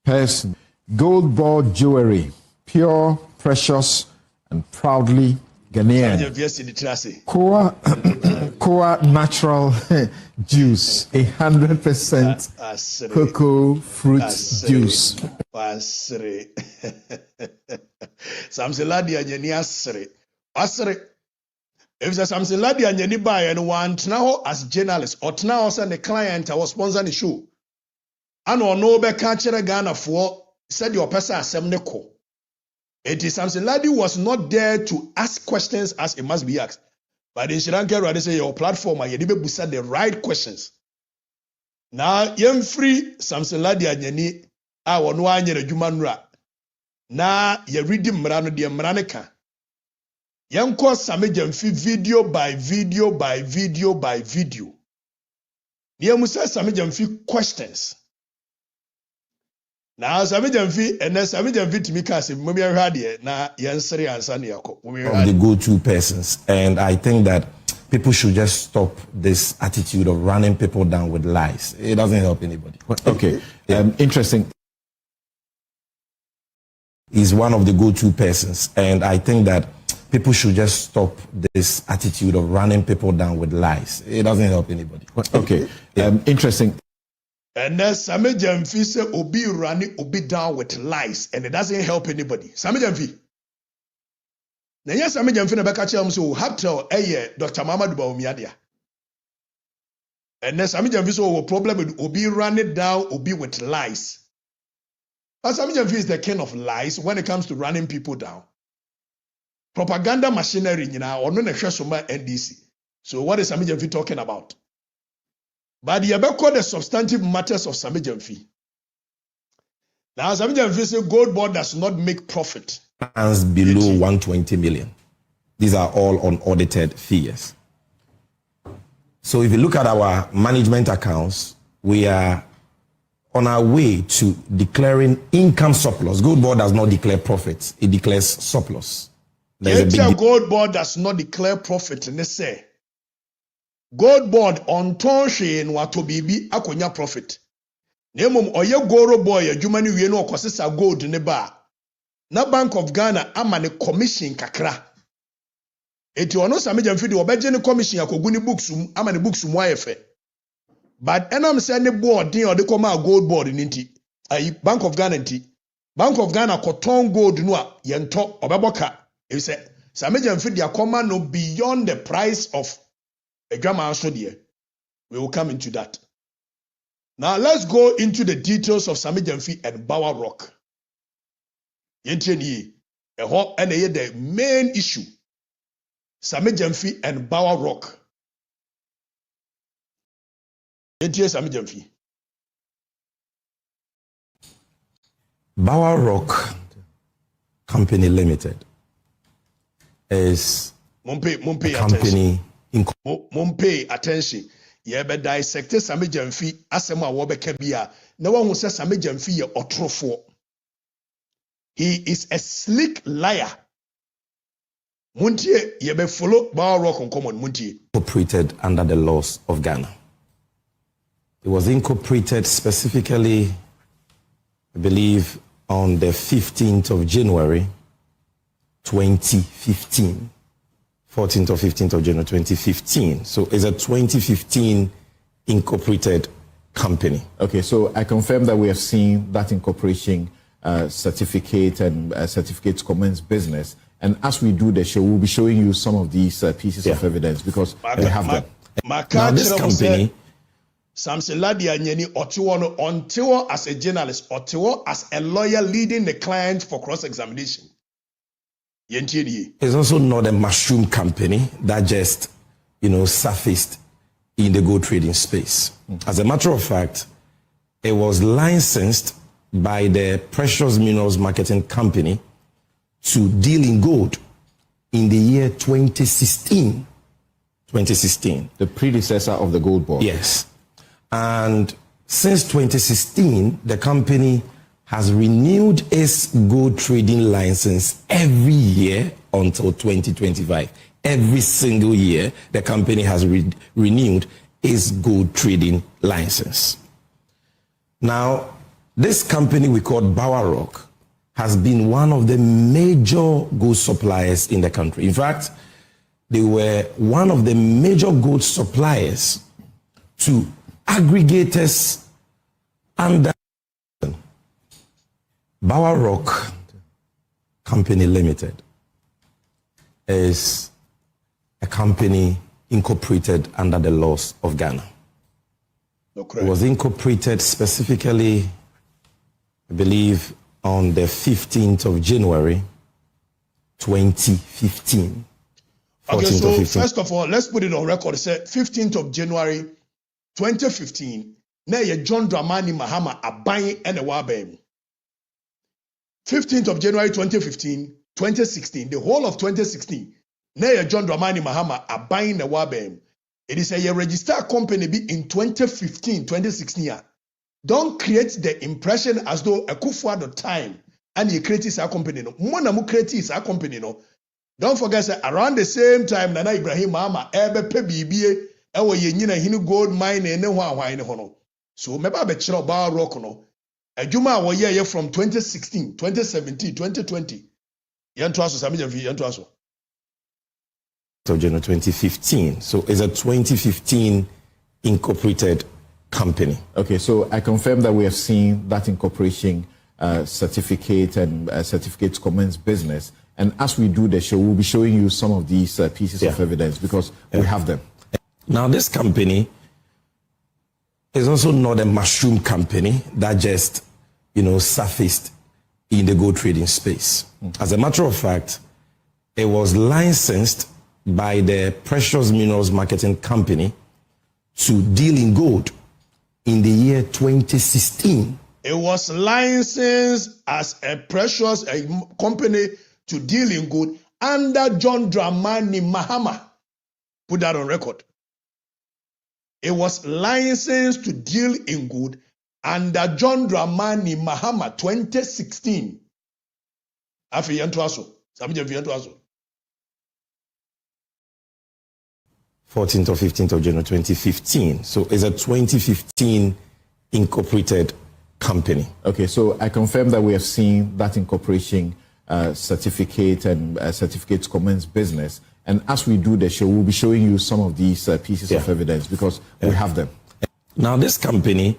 person. Gold Board jewelry, pure, precious, and proudly Ghanaian. Koa natural juice, 100% cocoa fruit juice. Samson Ladi Anyani asre. If Samson Ladi Anyani buy and want now as journalist or now as a client I was sponsoring the show. And or no be catch Ghana for said your person asem ne ko. It is Samson Ladi was not there to ask questions as it must be asked. But in Sri Lanka, they say your platform and you need to the right questions. Now, young free Samson Ladi Anyani I want no anya adwuma na ye read mrano de mraneka. Yanko Same Gyamfi video by video by video by video. Niye musa Same Gyamfi questions. Now Same Gyamfi and then Same Gyamfi to me kasi mumi ahwade na yensere ansa ne yakọ. Of the go-to persons, and I think that people should just stop this attitude of running people down with lies. It doesn't help anybody. Okay, interesting. Is one of the go-to persons, and I think that people should just stop this attitude of running people down with lies. It doesn't help anybody. Okay, interesting. And then Same Gyamfi say obi running obi down with lies, and it doesn't help anybody. Same Gyamfi. Now yes, Same Gyamfi na beka che am so have to Dr. Mahama Duba. And then Same Gyamfi so problem with obi running down obi with lies. But Same Gyamfi is the king of lies when it comes to running people down. Propaganda machinery, or no NDC. So what is Same Gyamfi talking about? But the the substantive matters of Same Gyamfi. Now Same Gyamfi say Gold Board does not make profit. Below 120 million. These are all unaudited figures. So if you look at our management accounts, we are on our way to declaring income surplus. Gold Board does not declare profits; it declares surplus. Gold Board does not declare profit. And they say Gold Board on tonche in watobibi akonya profit. Nemum oye goro boy adwuma ne wie no okosesa gold ne ba. Na Bank of Ghana ama ne commission kakra. Eti ono Same Gyamfi de obeje ne commission akogu ne books ama ne books mu ayefe. But enam say ne board din o de koma Gold Board ninti. Bank of Ghana nti. Bank of Ghana koton gold no a yento obeboka. E say Same Gyamfi de akoma no beyond the price of a grandma so there. We will come into that. Now let's go into the details of Same Gyamfi and Bower Rock. Yenteni eho ene ye the main issue. Same Gyamfi and Bower Rock. Yenteni Same Gyamfi. Bower Rock Company Limited is Mumpe company. Mumpe attention. Ye be dissect Same Gyamfi asem a wo beka bia na wo hu se Same Gyamfi ye otrofo. He is a slick liar. Muntie yebe follow Bower Rock on common Muntie. Incorporated under the laws of Ghana. It was incorporated specifically, I believe, on the 15th of January 2015. 14th or 15th of January 2015. So it's a 2015 incorporated company. Okay, so I confirm that we have seen that incorporation certificate and certificates commence business. And as we do the show, we'll be showing you some of these pieces of evidence because we have them. Now this company, Samson Ladia Nyeni Otiwo Ontiwo as a journalist, Otiwo as a lawyer leading the client for cross-examination. is also not a mushroom company that just, surfaced in the gold trading space. As a matter of fact, it was licensed by the Precious Minerals Marketing Company to deal in gold in the year 2016. 2016. The predecessor of the gold board. Yes. And since 2016, the company has renewed its gold trading license every year until 2025. Every single year, the company has renewed its gold trading license. Now, this company we call Bower Rock has been one of the major gold suppliers in the country. In fact, they were one of the major gold suppliers to aggregators under Bower Rock Company Limited is a company incorporated under the laws of Ghana. Okay. It was incorporated specifically, I believe, on the 15th of January 2015. Okay, so first of all, let's put it on record. It said 15th of January 2015. Na ye John Dramani Mahama abayin ene wabem. 15th of January 2015, 2016, the whole of 2016. Na ye John Dramani Mahama abayin ne wabem. It is a registered company be in 2015, 2016. Don't create the impression as though a Kufuor time and you create this company. No, Mona mu create this company. No, don't forget that around the same time, Nana Ibrahim Mahama ebe pe bibiye ewo ye nyina hinu gold mine ne hwan ne ho no. So meba be kire Bower Rock no. Adwuma wo ye from 2016, 2017, 2020. Yanto aso samija fi yanto aso. Of January 2015. So it's a 2015 incorporated company. Okay, so I confirm that we have seen that incorporation certificate and certificates commence business. And as we do the show, we'll be showing you some of these pieces of evidence because we have them. Now this company is also not a mushroom company that just, surfaced in the gold trading space. As a matter of fact, it was licensed by the Precious Minerals Marketing Company to deal in gold in the year 2016. It was licensed as a precious company to deal in gold under John Dramani Mahama. Put that on record. It was licensed to deal in gold under John Dramani Mahama 2016. Afi yanto aso. Samije fi yanto aso. 14th or 15th of January 2015. So it's a 2015 incorporated company. Okay, so I confirm that we have seen that incorporation certificate and certificates commence business. And as we do the show, we'll be showing you some of these pieces of evidence because we have them. Now this company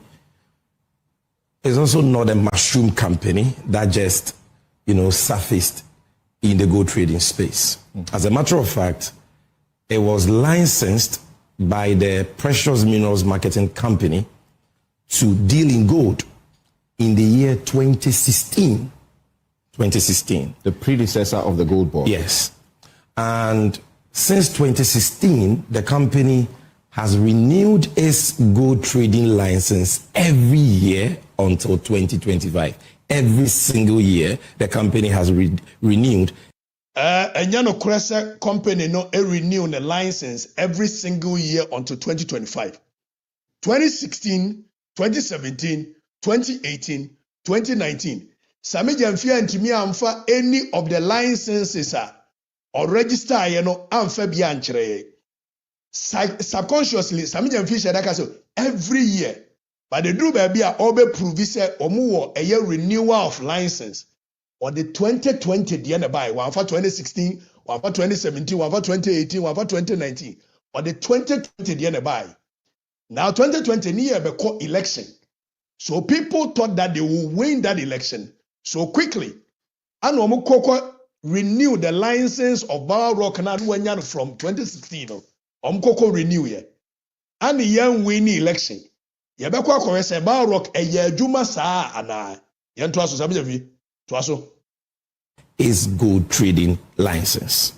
is also not a mushroom company that just, surfaced in the gold trading space. As a matter of fact, it was licensed by the Precious Minerals Marketing Company to deal in gold in the year 2016. 2016. The predecessor of the gold board. Yes. And since 2016, the company has renewed its gold trading license every year until 2025. Every single year, the company has renewed. Enyano Kresa company no renew the license every single year until 2025. 2016, 2017, 2018, 2019. Sami Jamfia and Timi Amfa any of the licenses are or register you know amfa bia nkyere subconsciously some fish that so every year but the do baby a obe prove say omo a year renewal of license or the 2020 the end by one for 2016 one for 2017 one for 2018 one for 2019 or the 2020 the end by now 2020 near be called election so people thought that they will win that election so quickly and omo koko renew the license of Bar Rock na from 2016 koko renew here and the young win election yebekwa kore say Bar Rock eye adwuma saa ana yento aso sabe javi to aso is gold trading license.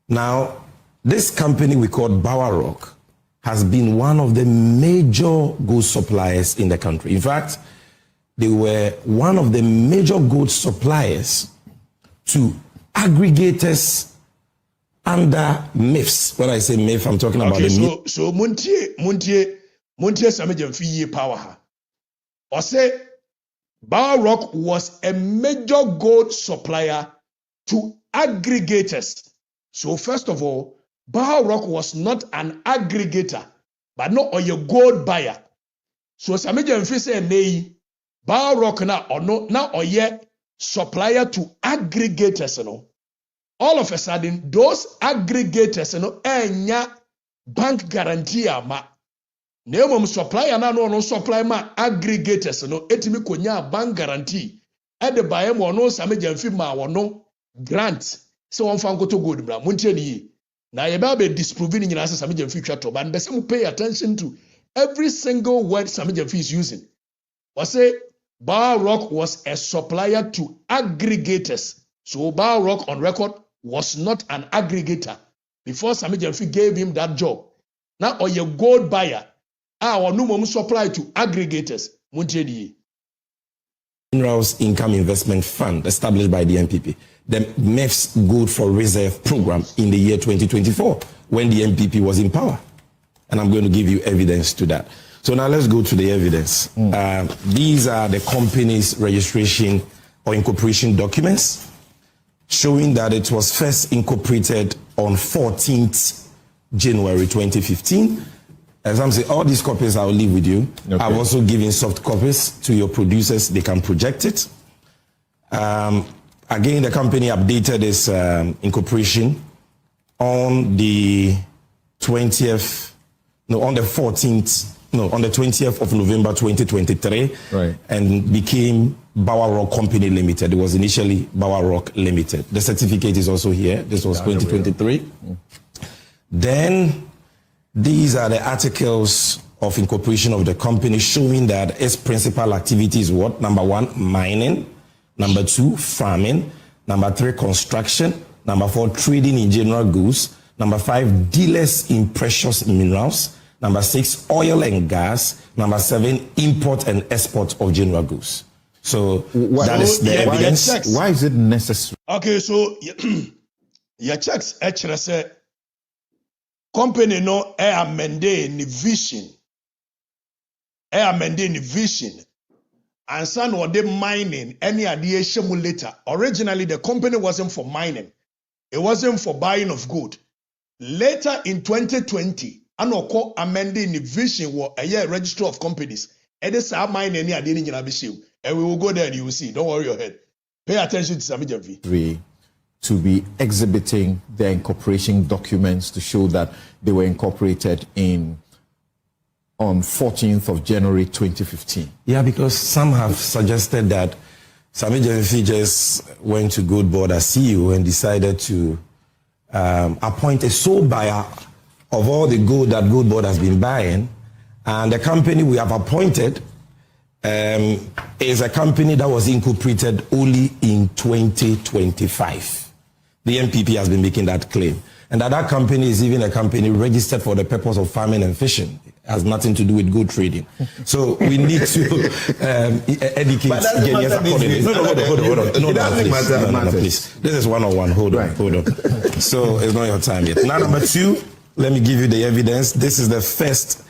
Now this company we call Bar Rock has been one of the major gold suppliers in the country. In fact, they were one of the major gold suppliers to aggregators under MIFs. When I say MIF, I'm talking about the MIF. So Muntie Samajam Fiye Power ha. Or say Bar Rock was a major gold supplier to aggregators. So first of all, Bar Rock was not an aggregator, but not a gold buyer. So Samajam Fiye say nay, Bar Rock na or no now or yet supplier to aggregators, you know. All of a sudden, those aggregators, you know, enya bank guarantee ma. Neomum supplier na no supply ma aggregators, you know, etimi konya bank guarantee. At the buyer mo no samejamfi ma no grant. So on fango to good bra. Muntie ni. Na yeba be disproving in asa samejamfi twato. But bese mu pay attention to every single word samejamfi is using. Was say Bar Rock was a supplier to aggregators. So Bar Rock on record was not an aggregator before Sammy Jamfi gave him that job. Now or your gold buyer, our no supply to aggregators. Minerals Income Investment Fund established by the MPP, the MEF's Gold for Reserve program in the year 2024 when the MPP was in power. And I'm going to give you evidence to that. So now let's go to the evidence. These are the company's registration or incorporation documents showing that it was first incorporated on 14th January 2015. As I'm saying, all these copies I'll leave with you. Okay. I've also given soft copies to your producers. They can project it. Again, the company updated its incorporation on the 20th of November 2023, right, and became Bar Rock Company Limited. It was initially Bar Rock Limited. The certificate is also here. This was 2023. Then these are the articles of incorporation of the company showing that its principal activity is what? Number 1, mining. Number 2, farming. Number 3, construction. Number 4, trading in general goods. Number 5, dealers in precious minerals. Number 6, oil and gas. Number 7, import and export of general goods. So that is the evidence. Why is it necessary? Okay, so your checks actually say company no amende ni vision. Amende ni vision. And some of them mining any idea later. Originally the company wasn't for mining. It wasn't for buying of gold. Later in 2020, Anoko amending the vision was a year register of companies. And this are mine any idea in Abishim. And we will go there and you will see. Don't worry your head. Pay attention to Samijavi. To be exhibiting their incorporation documents to show that they were incorporated on 14th of January 2015. Yeah, because some have suggested that Samijavi just went to Gold Board as CEO and decided to appoint a sole buyer of all the gold that Gold Board has been buying, and the company we have appointed is a company that was incorporated only in 2025. The MPP has been making that claim, and that company is even a company registered for the purpose of farming and fishing. It has nothing to do with gold trading. So we need to educate Ghanaians accordingly. Hold on. No, please. This is one-on-one. Hold on. So it's not your time yet. Now, number 2, let me give you the evidence. This is the first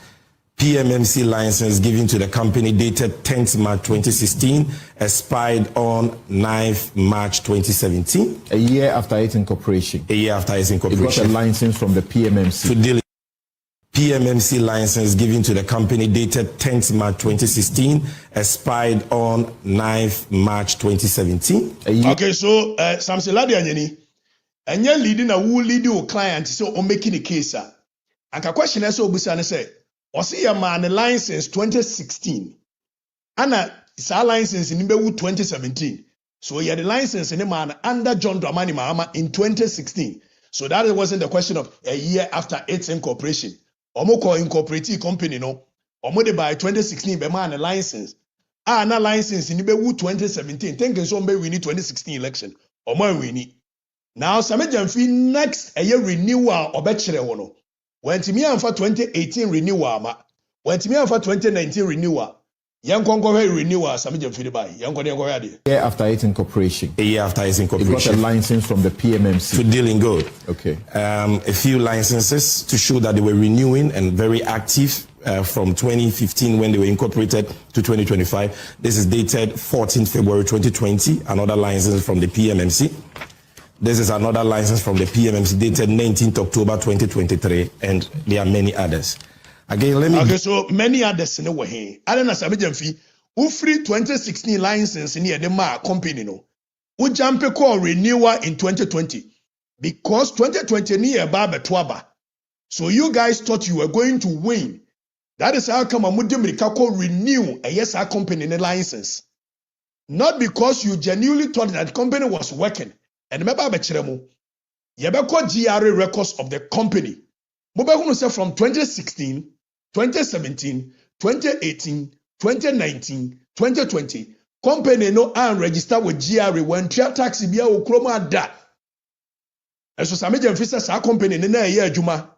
PMMC license given to the company dated 10th March 2016 expired on 9th March 2017. A year after its incorporation. A year after its It incorporation. got a license from the PMMC. To deal PMMC license given to the company dated 10th March 2016 expired on 9th March 2017. Okay, so Samson Ladi Anyani, and you're leading a who lead your client, so I'm making a case. And the question is, so Busana say, was he a man a license 2016? And it's a license in 2017. So he had a license in a man under John Dramani Mahama in 2016. So that wasn't the question of a year after its incorporation. Omoko incorporated company no. Omode by 2016 be man a license. Na license in 2017. Thinking so we need 2016 election. Omo we need. Now Samejamfi next a year renewal obechere wono. When to me for 2018 renewal ma. When to me for 2019 renewal. Young Congo renewal Samejamfi by. Young Congo A year after its incorporation. A year after its It incorporation. got a license from the PMMC. To deal in gold. Okay. A few licenses to show that they were renewing and very active from 2015 when they were incorporated to 2025. This is dated 14th February 2020. Another license from the PMMC. This is another license from the PMMC dated 19th October 2023, and there are many others. Again, let me. Okay, so many others in the way. I don't know Samejamfi. Who free 2016 license in the ma company no. Who jump a call renewal in 2020 because 2020 near Baba Twaba. So you guys thought you were going to win. That is how come Amudimrikako renew a yes our company in a license. Not because you genuinely thought that the company was working. And remember Bechiremu, Yebeko GRA records of the company. Mobile say from 2016, 2017, 2018, 2019, 2020, company no and register with GRA when tax bia okroma da. And so Sameja Mfisa our company in a year Juma.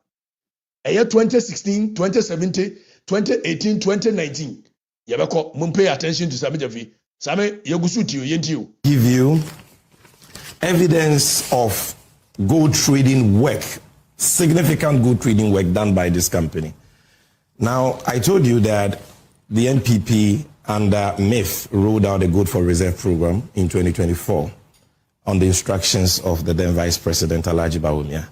A year 2016, 2017, 2018, 2019. Yebeko mun pay attention to Sameja Mfi. Same yegusu tiyo yentiyo. Give you evidence of gold trading work, significant gold trading work done by this company. Now, I told you that the NPP under MIF rolled out a gold for reserve program in 2024 on the instructions of the then Vice President Alhaji Bawumia.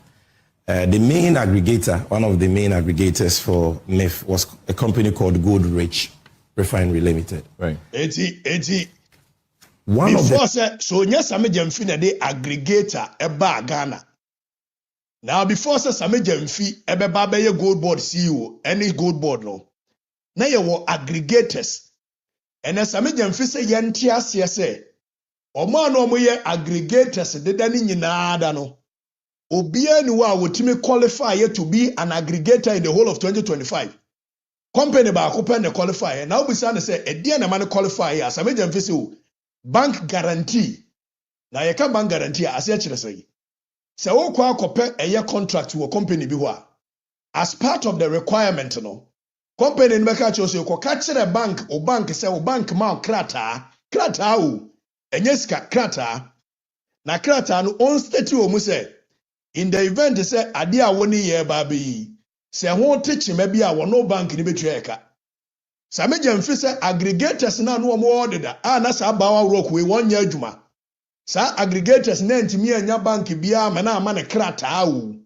The main aggregator, one of the main aggregators for MIF was a company called Gold Rich Refinery Limited. Right. 80. One Before of the say so Sameja Mfi na de aggregator eba Ghana. Now before say Sameja Mfi ebe ba be gold board CEO any gold board no. Na ye wo aggregators. And Sameja Mfi say ye ntia ase say omo na omo ye aggregators de da ni nyina da no. Obia ni wa wotimi qualify ye to be an aggregator in the whole of 2025. Company ba ko pen the qualify. Now we say e dia na man qualify ya Sameja Mfi say bank guarantee. Na yeka bank guarantee ase akire say. Se wo kwa kope eye contract wo company bi ho a as part of the requirement no. Company no meka cho say ko ka kire bank o bank say o bank ma krata o enye sika krata na krata no on state wo mu say in the event say ade a woni ye ba bi say ho techi ma bi a wo no bank ni betua eka. Sameja Mfi say aggregators na no mo order na sa bawa rock we won nya adwuma. Sa aggregators na ntimi anya bank bia ma na ama ne krata o.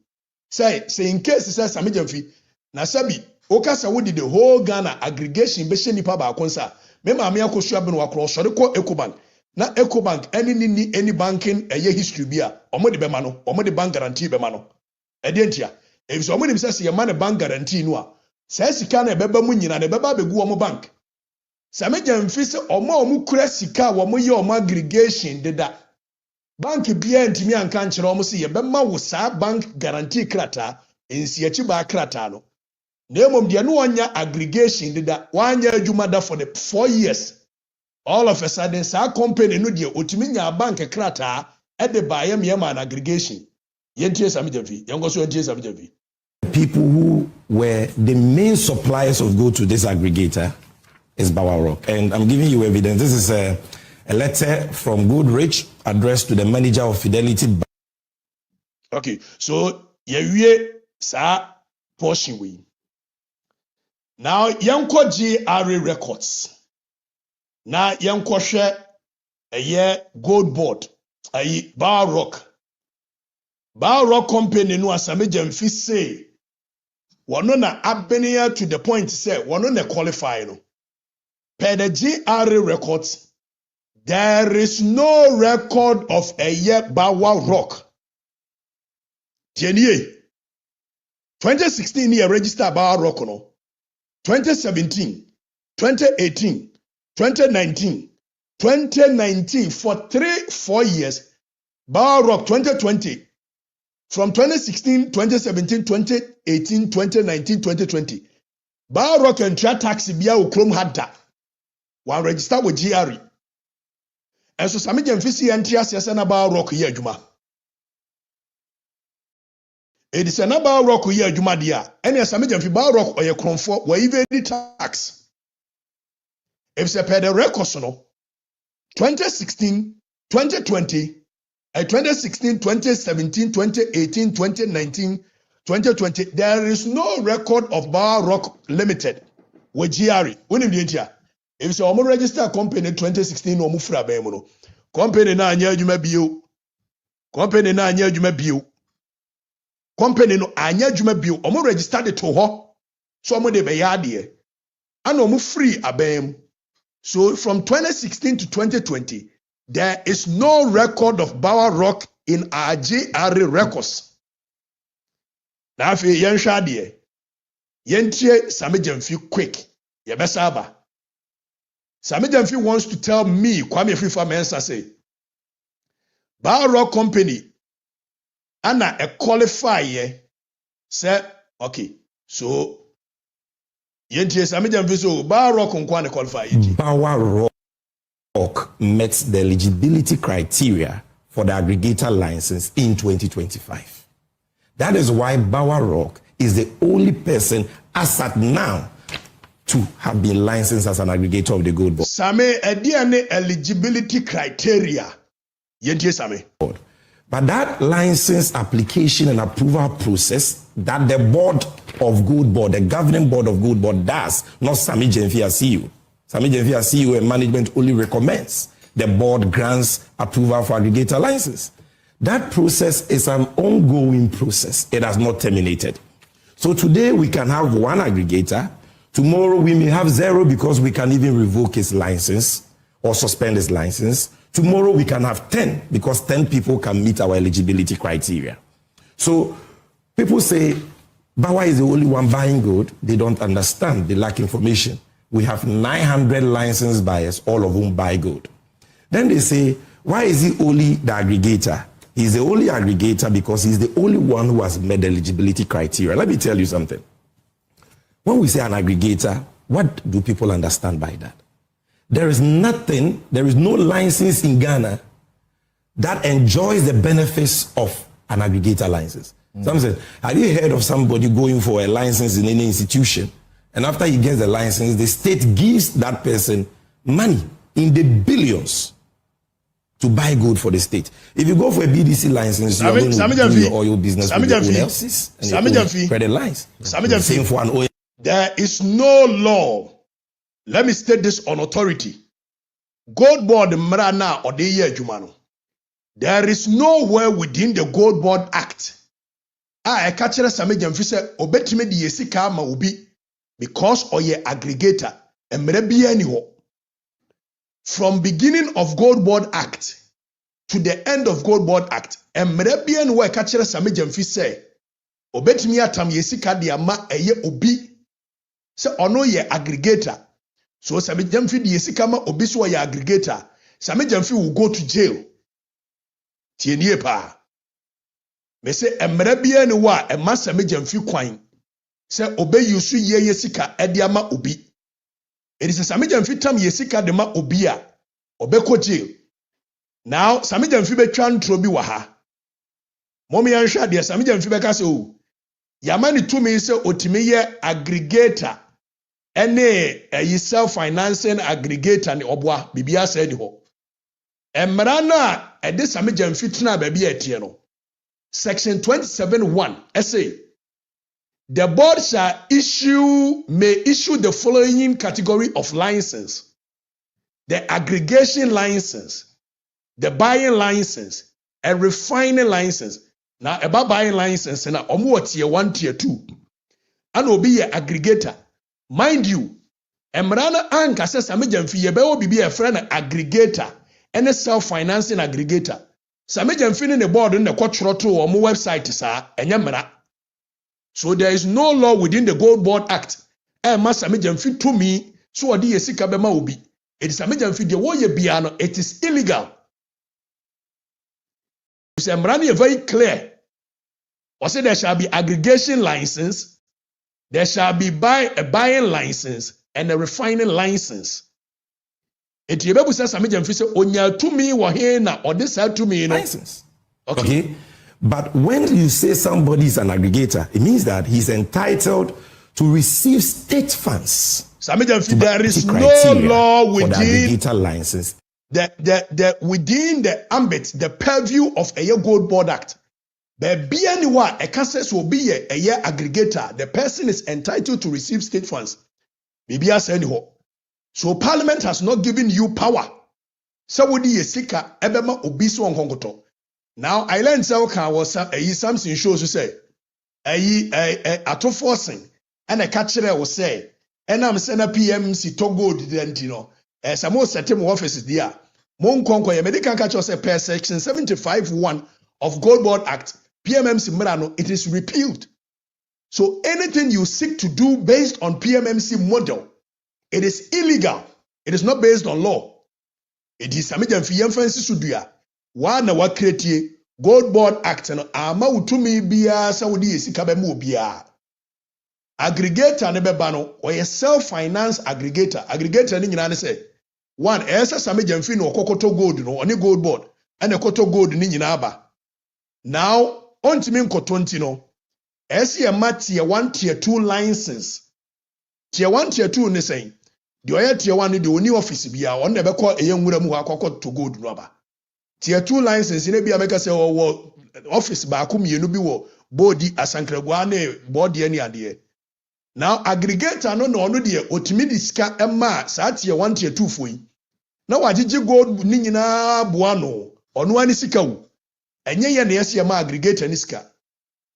Say in case say Sameja Mfi na sabi okasa wodi the whole Ghana aggregation be she nipa ba konsa. Me ma me akosu abeno wakro sori ko Ecobank. Na Ecobank any banking eye history bia omo de be ma no, omo de bank guarantee be ma no. E de ntia. E so omo de say ye ma ne bank guarantee no a say sika na ebeba mu nyina na ebeba begu omo bank. Sameja Mfi se omo kura sika wo mo ye omo aggregation deda. Bank bia ntimi anka nkyere omo se ye bema wo sa bank guarantee krata ensi achi ba krata no. Na emom de no onya aggregation deda wanya adwuma da for the 4 years. All of a sudden sa company no de otimi nya bank krata e de ba ye me man aggregation. Yentie Sameja Mfi, yengo so yentie Sameja Mfi. people who were the main suppliers of gold to this aggregator is Bawa Rock. And I'm giving you evidence. This is a letter from Goodrich addressed to the manager of Fidelity. Okay, so ye sa portion we. Now yanko GRA records. Now yanko share a year gold board. Ayi Bar Rock. Bar Rock company no asame jamfi say wano na abenia to the point say wano na qualify no. Per the GRA records, there is no record of a year Bawa Rock. Tienye. 2016 year register Bawa Rock no. 2017, 2018, 2019 for 4 years. Bawa Rock 2020. From 2016, 2017, 2018, 2019, 2020. Bawa Rock and Tria Taxi Bia Ukrom had that. One register with GRE. And so Sami Jamfisi and Trias Yasana Bawa Rock here Juma. It is an Bawa Rock here Juma dia. And yes, Sami Jamfi Bawa Rock or your comfort were even the tax. If se per the records no 2016, 2020, 2016, 2017, 2018, 2019, 2020, there is no record of Bawa Rock Limited with GRE. When you if so, I'm register company 2016 no mufra bemuno. Company na anya adwuma bio. Company na anya adwuma bio. Company no anya adwuma bio. I'm register the to ho. So I'm de be yade. And I'm free abem. So from 2016 to 2020, there is no record of Bawa Rock in our GRA records. Now if yen shade, yen tie Sami Jamfi quick. Ye besaba. Sami Jamfi wants to tell me, Kwame Afrifa Mensa say, Bawa Rock Company, ana a qualifier, say, okay, so, yenti Sami Jamfi so, Bawa Rock unkwane qualify. Bawa Rock met the eligibility criteria for the aggregator license in 2025. That is why Bawa Rock is the only person as at now to have been licensed as an aggregator of the gold board. Same ediane eligibility criteria. Yentie Same. But that license application and approval process that the board of gold board, the governing board of gold board does, not Sami Jamfi as CEO. Sami Jamfi as CEO and management only recommends. The board grants approval for aggregator license. That process is an ongoing process. It has not terminated. So today we can have one aggregator. Tomorrow we may have 0 because we can even revoke his license or suspend his license. Tomorrow we can have 10 because 10 people can meet our eligibility criteria. So people say, Bawa is the only one buying gold. They don't understand. They lack information. We have 900 licensed buyers, all of whom buy gold. Then they say, why is he only the aggregator? He's the only aggregator because he's the only one who has met the eligibility criteria. Let me tell you something. When we say an aggregator, what do people understand by that? There is nothing, there is no license in Ghana that enjoys the benefits of an aggregator license. Some say, have you heard of somebody going for a license in any institution, and after he gets the license, the state gives that person money in the billions to buy gold for the state? If you go for a BDC license, you're going to do your oil business with your own LCs and your own credit lines. Same for an oil. There is no law. Let me state this on authority. Gold board mrana or the year Jumano. There is nowhere within the Gold Board Act. I catch Sami Jamfi say obetime di yesika ma ubi because oye aggregator emrebi anyho. From beginning of Gold Board Act to the end of Gold Board Act, emrebi anyho catch Sami Jamfi say obetime atam yesika di ama eye obi. Se ono ye aggregator. So Sami Jamfi di yesika ma obi so ye aggregator. Sami Jamfi will go to jail. Tienye pa. Me say emrebia ni wa ema Sami Jamfi kwan. Se obe yusu ye yesika edi ama obi. It is Sami Jamfi tam yesika de ma obi a obe ko jail. Now Sami Jamfi be twa ntro bi wa ha. Momi yanhwa de Sami Jamfi be ka se o. Yamani tumi se otimi ye aggregator. Ene self financing aggregator ni obwa bibia se ni ho. Emra na ede Sami Jamfi tena ba bi etie no. Section 27(1) essay. The board may issue the following category of license: the aggregation license, the buying license, and refining license. Now, about buying license, na omo tier 1, tier 2. And will be an aggregator. Mind you, Emrana Anka says Samijamfi yebe be a friend aggregator and a self-financing aggregator. Samijamfi in the board in the Quatroto or more website sa enyamra. So there is no law within the Gold Board Act. Samijamfi to me, so adi yesika bema ubi. It is Samijamfi de woye biano, it is illegal. Emrani is very clear. Or say there shall be aggregation license, there shall be a buying license and a refining license. It you be say Samijamfi say onya to me wa here na or this side to me license. Okay. But when you say somebody is an aggregator, it means that he's entitled to receive state funds. Samijamfi, there is no law within the aggregator license. Within the ambit, the purview of a Gold Board Act. But anywhere a cases will be a year aggregator, the person is entitled to receive state funds. So Parliament has not given you power. So would ye sika ebema obiso on kongoto. Now I learned so was something shows to say ato forcing and a catcher will say and I'm sending PMC to gold then some more certain offices there. Mon konko ye medical catcher say per section 75(1) of Gold Board Act. PMMC Mrano, it is repealed. So anything you seek to do based on PMMC model, it is illegal. It is not based on law. It is Samijam fi yemfansi sudia. Wana wa create Gold Board Act no ama utumi biya Saudi esika be mu biya. Aggregator ne beba no or self-finance aggregator. Aggregator ni nyina ne say one esa Samijam fi no kokoto gold no oni Gold Board and koto gold ni nyina aba. Now on to me nkotonti no SEMA tier 1 tier 2 license tier 1 tier 2 ne saying the oya tier 1 the only office bia on na be call eyenwura mu akokɔ to gold no aba tier 2 license ne bia make say wo office ba ko mienu bi wo body asankragwa na board ani ade. Now aggregator no no de otimi disika ema sa tier 1 tier 2 foi na wagigi gold ni nyina boa no ono ani sika wo enye ye na yesi ma aggregator ni sika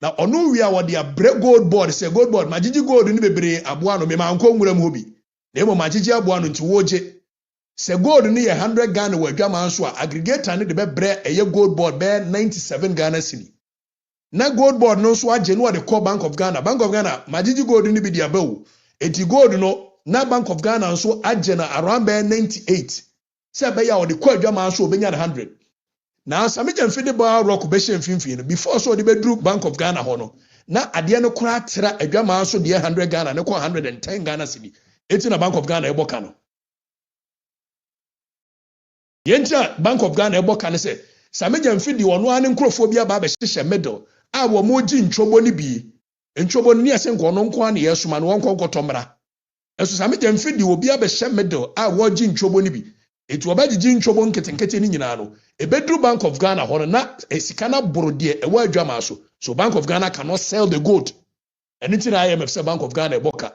na onu wi a wode abre Gold Board say Gold Board magigi gold ni bebre aboa no me ma nko nwura mu hobi na emo magigi aboa no nti woje say gold ni ye 100 Ghana wa adwama nso a aggregator ni de bebre eye Gold Board be 97 Ghana cedi na Gold Board no so age no de call Bank of Ghana magigi gold ni bi dia bawo eti gold no na Bank of Ghana nso age na around be 98 say be ya wode call adwama nso obenya 100. Now, Samijam Fideba rock beshen finfin before so the bedroom Bank of Ghana hono. Na adie no kura tira adwama so de 100 Ghana ne ko 110 Ghana cedi. Eti na Bank of Ghana eboka no. Yenta Bank of Ghana eboka ne se Samijam Fidi ono ane nkrofo bia ba be hye medal a wo moji nchobo ni bi. Nchobo ni ase nko no nko ane yesuma no wonko nkotomra. Eso Samijam Fidi obi a be hye medal a wo ji nchobo ni bi. Etu obagigi nchobo nketenkete ni nyina no. Ebedru Bank of Ghana hono na esikana borodie ewa adwama so Bank of Ghana cannot sell the gold. Anything IMF say Bank of Ghana eboka.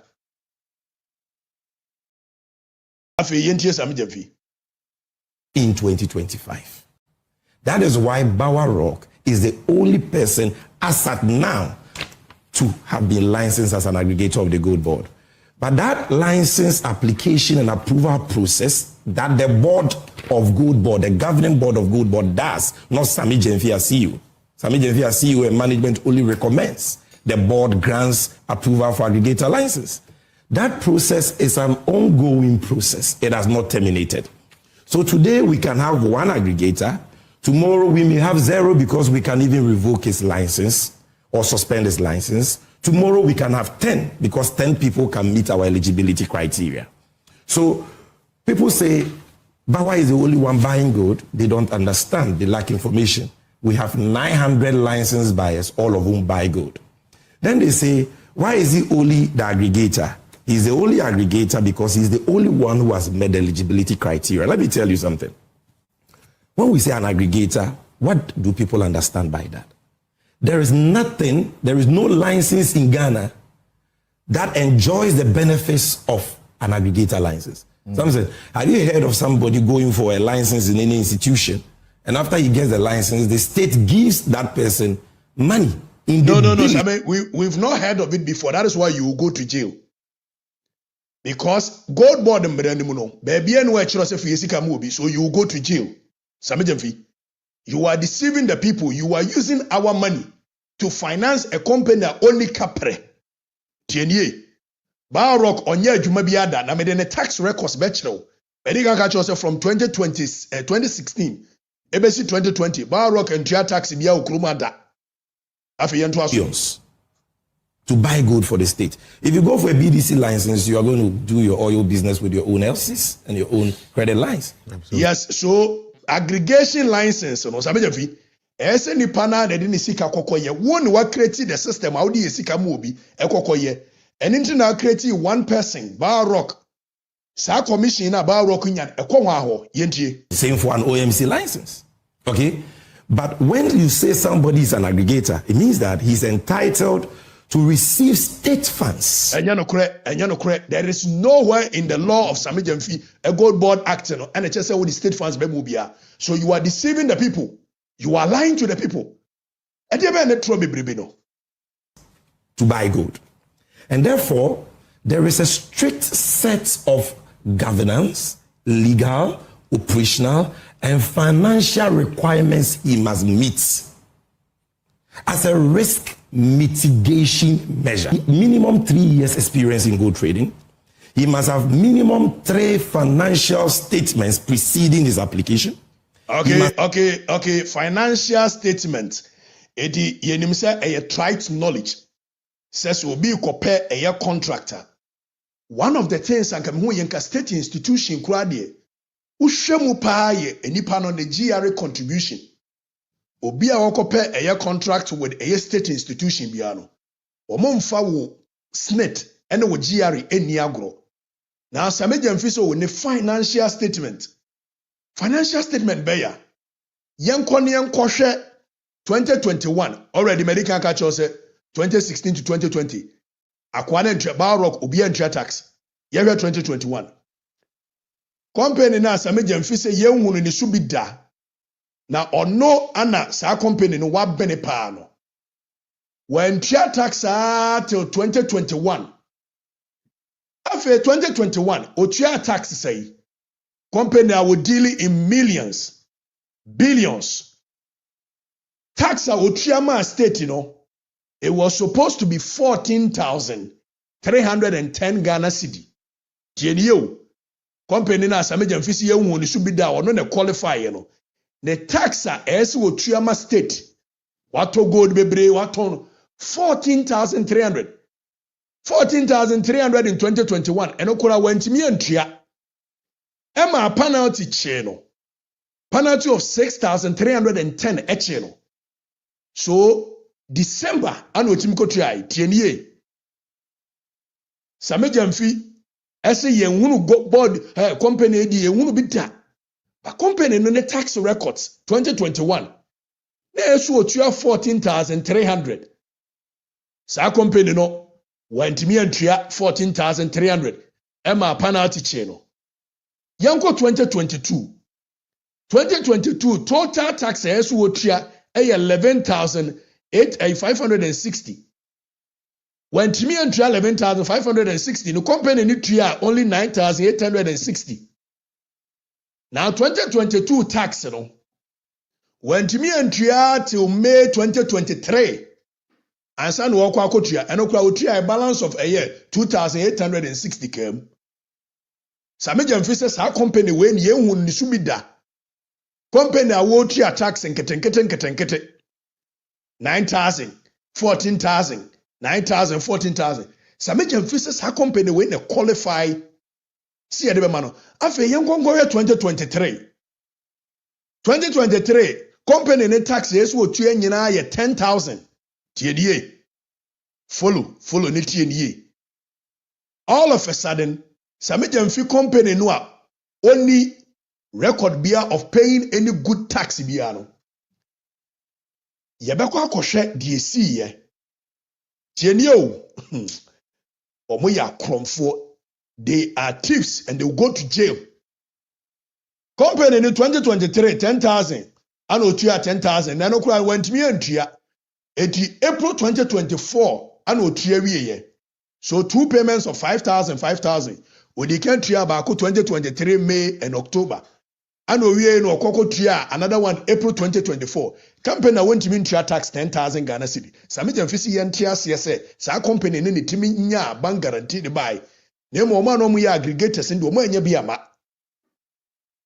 Afi yentie Samijamfi in 2025. That is why Bawa Rock is the only person as at now to have been licensed as an aggregator of the Gold Board. But that license application and approval process that the board of Gold Board, the governing board of Gold Board does, not Samijamfi as CEO. Samijamfi as CEO and management only recommends. The board grants approval for aggregator license. That process is an ongoing process. It has not terminated. So today we can have one aggregator. Tomorrow we may have 0 because we can even revoke his license or suspend his license. Tomorrow we can have 10 because 10 people can meet our eligibility criteria. So people say, Bawa is the only one buying gold. They don't understand. They lack information. We have 900 licensed buyers, all of whom buy gold. Then they say, why is he only the aggregator? He's the only aggregator because he's the only one who has met the eligibility criteria. Let me tell you something. When we say an aggregator, what do people understand by that? There is no license in Ghana that enjoys the benefits of an aggregator license. Some say, have you heard of somebody going for a license in any institution, and after he gets the license, the state gives that person money? No. I mean, we've not heard of it before. That is why you will go to jail. Because gold board and baby and where so you will go to jail. You are deceiving the people. You are using our money to finance a company that only capre. Tienye. Barrock onye adwuma biada na me de tax records bechrew. Medical catch us from 2016 ebesi 2020 Barrock and tax bia okruma da. To buy gold for the state. If you go for a BDC license, you are going to do your oil business with your own LCs and your own credit lines. Absolutely. Yes, so aggregation license, no sabejafi. Ese ni pana de ni sika kokoye. One wa create the system how di sika mu obi e kokoye. And into now create one person, Barrock. Sa commission na Barrock nyan e ko ho yentie. Same for an OMC license. Okay? But when you say somebody is an aggregator, it means that he's entitled to receive state funds. There is nowhere in the law of Samijamfi a gold board act and it just say with the state funds be mubia. So you are deceiving the people. You are lying to the people. To buy gold. And therefore, there is a strict set of governance, legal, operational, and financial requirements he must meet as a risk mitigation measure. Minimum 3 years experience in gold trading. He must have minimum 3 financial statements preceding his application. Okay. Financial statement. Edi yenim say a trite knowledge. Says will be compare a contractor. One of the things and who yenka state institution krade. Ushemu pa ye enipa no the GRA contribution. Obi a wokope a contract with a state institution biano. Omomfa wo SNET ene wo GRA eni agro. Now sameja mfiso wo ne financial statement. Financial statement beya. Yenkoni yenkwohwe 2021 already medical catch say 2016 to 2020. Akwane entre Barrock obi entre tax. Yewe 2021. Company na sameja mfise yenhunu ni subida. Na ono ana sa company no wa bene pa no. When tax till 2021. After 2021, otua tax say company will deal in millions, billions. Tax otua state, it was supposed to be 14,310 Ghana cedi. Tienio. Company na sameja mfisi yenhunu ni subida ono ne qualify The tax as wo Triama state. Wato gold bebre wato 14,300. 14,300 in 2021. And okura went me and tria. Emma penalty channel. Penalty of 6,310 channel. So December anu timko try tienye. Sameja mfi ese yenhunu board company di yenhunu bita. But company no ne tax records 2021. Na esu otua 14,300. Sa company no went me and tria 14,300. Emma penalty channel. Yanko 2022. 2022 total tax esu otua 11,560. Went me and tria 11,560. No company ni tria only 9,860. Now 2022 tax went me and tria till May 2023. And san wo kwa kotria and okra a balance of a year 2,860 came. Sameja mfise sa company when ye hu ni subida. Company a wo tria tax nkete 9,000, 14,000, 9,000, 14,000. Sameja mfise sa company when they qualify. See a mano. Afe yenkongo 2023. 2023 company ne tax yes wo tue nyina ye 10,000. Tiedie. Follow ni tiedie. All of a sudden, Sameja mfi company no a only record beer of paying any good tax bia no. Yebekwa akohwe die see ye. Tienio. Omoya kromfo. They are thieves and they will go to jail. Company in 2023, 10,000. And Otia 10,000. Nano Kura went me and Tia. April 2024, and Otia. So 2 payments of 5,000, 5,000. We can tria back 2023, May and October. And we no Koko tria another one April 2024. Company went to mean tria tax 10,000 Ghana cedi. Samijan fisi yen tia CSA. Sa company ni timi nya bank guarantee the buy. Nemo oma no mu ya aggregators ndi omo enye bia ma.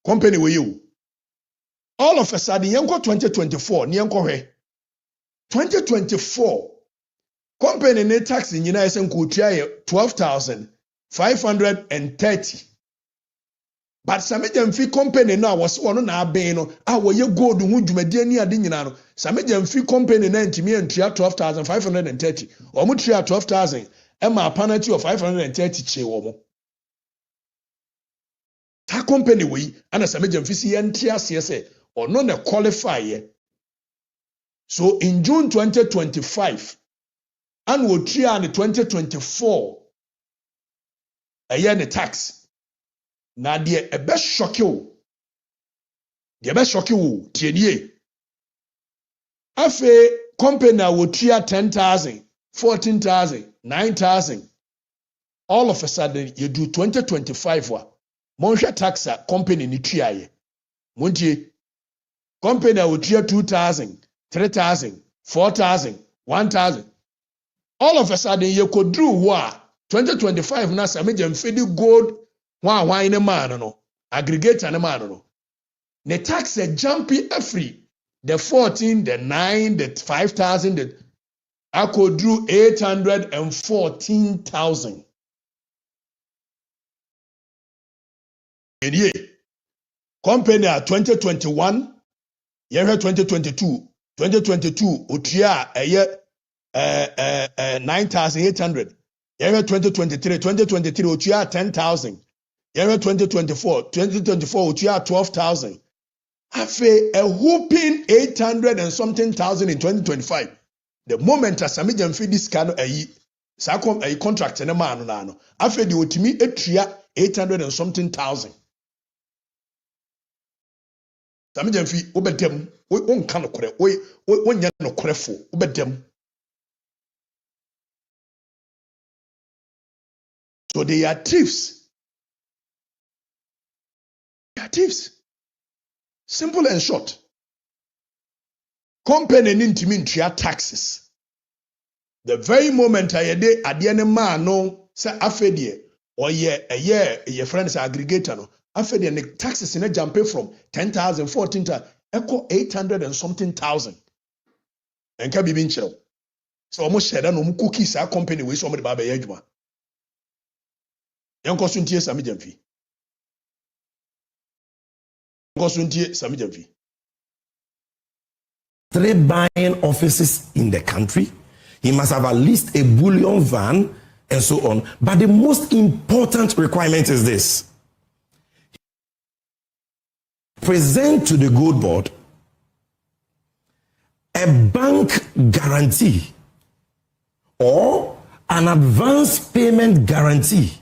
Company we you. All of a sudden yenko 2024 ni yenko hwe. 2024 company ne tax nyina esen ko tia 12,530. But Samijan fi company na was one na aben no a wo ye gold hu dwumade ni ade nyina no Samijan fi company na ntimi entua 12,530 omo tua 12,000 e ma penalty of 530 che wo mo ta company we ana Samijan fi si entia ase ono na qualify ye. So in June 2025 and wo tua in 2024 a year the tax. Na de ebe shock you. De ebe shock you tienie. Afe company wo tia 10,000, 14,000, 9,000. All of a sudden you do 2025 wa. Monhwe taxa company ni tia ye. Montie company wo tia 2,000, 3,000, 4,000, 1,000. All of a sudden you could do wa 2025 na Samijan fedi gold why in a man no aggregate and a man no the tax a jumpy every the 14 the 9 the 5,000 the I could do 814,000 in year company at 2021 year 2022 utia a year 9,800 year 2023 utia 10,000 year 2024 utia 12,000. Afe a whooping 800 and something thousand in 2025. The moment as Samijan fi this kind of a contract in a man no. Afe the ultimi etria 800 and something thousand. Samijan fi obedem we on kan okore we nya no korefo obedem. So they are thieves. Thieves. Simple and short. Company nintimi ntua taxes. The very moment ayede ade ne ma no say afedie or ye friends aggregator no afedie ne taxes na jump from 10,000 14,000 echo 800 and something thousand. Enka bibi nchero. So almost share no mu cookies a company we so mo de ba be adwuma. Yanko so ntie Samijan fi. Three buying offices in the country. He must have at least a bullion van and so on. But the most important requirement is this. Present to the gold board a bank guarantee or an advance payment guarantee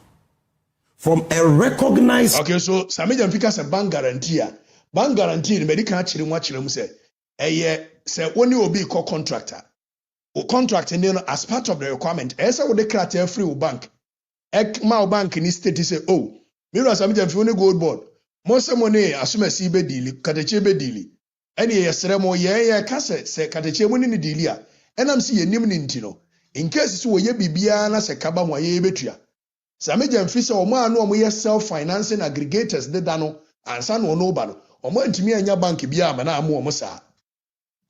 from a recognized... Okay, so Samijan Fika a bank guarantee. Bank guarantee in medical children say, say only will be co-contractor. O contract as part of the requirement. Esa would declare free bank. My bank in this state say, oh, Mira Samijan fi only gold board. Most money assume si be deal, kateche be deal. Any yesere mo kase se kateche mo ni deal ya. Enam si ye nim ni ntino. In case so ye bibia na se kaba mo ye betua. Samijan fi se omo anu omo ye self financing aggregators de dano ansa no no ba no. Omo ntimi anya bank bia ma na amo omo saa.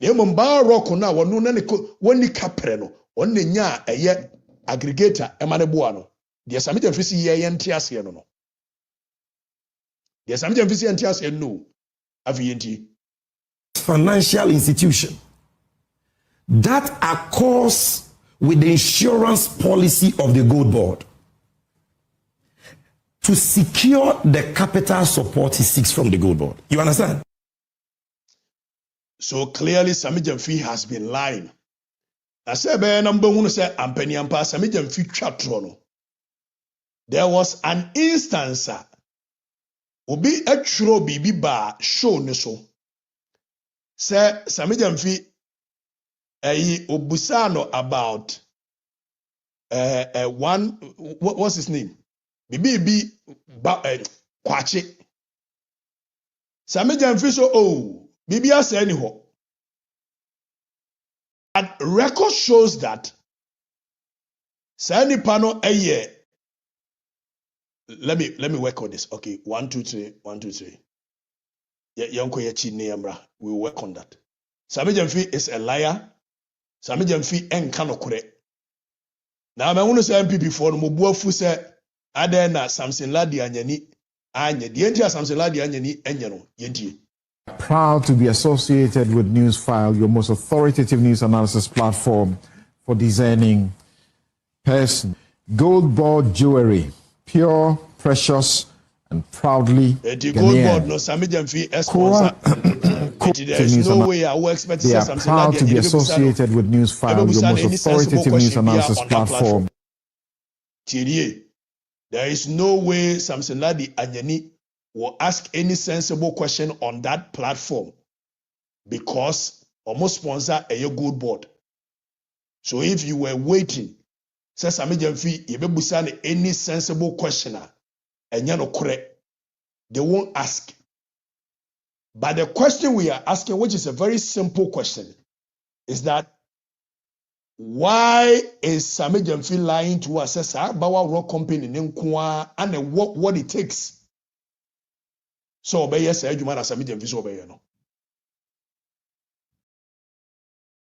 Na mo mba rock na wonu na ne woni kapre no. On ne nya eye aggregator e ma ne boa no. De Samijan fi se ye ntia se no no. De Samijan fi se ntia se no. Avienti financial institution that accords with the insurance policy of the gold board to secure the capital support he seeks from the gold board. You understand? So clearly Samijan Fi has been lying. I said, number one say Penyah Samijan Fi chatro no. there was an instance obi atwro bibi ba show ne so say samejamfi obusano about one what's his name bibi kwachi samejamfi so bibi asa any ho. And record shows that Sani Pano let me work on this. Okay, 1, 2, 3, 1, 2, 3. We will work on that. Sami Jamfi is a liar. Sami Jamfi enkano kure. Now I want to say MPP for Mubua Fuse Adena Samson Ladi Anyani Anya. The entire Samson Ladi Anyani Enyano Yenti. Proud to be associated with Newsfile, your most authoritative news analysis platform for discerning person. Gold board jewelry, pure, precious, and proudly Ghanaian. There is no way I will expect they are proud to be associated with Newsfile, your most authoritative news analysis platform. There is no way Samson Ladi Anyani will ask any sensible question on that platform because almost sponsor a good board. So if you were waiting, says Samijamfi, you be any sensible questioner, and you know correct, they won't ask. But the question we are asking, which is a very simple question, is that why is Samijamfi lying to us? Says Bawa Rock Company and what it takes. So obey yes, you man as a medium visual obey no.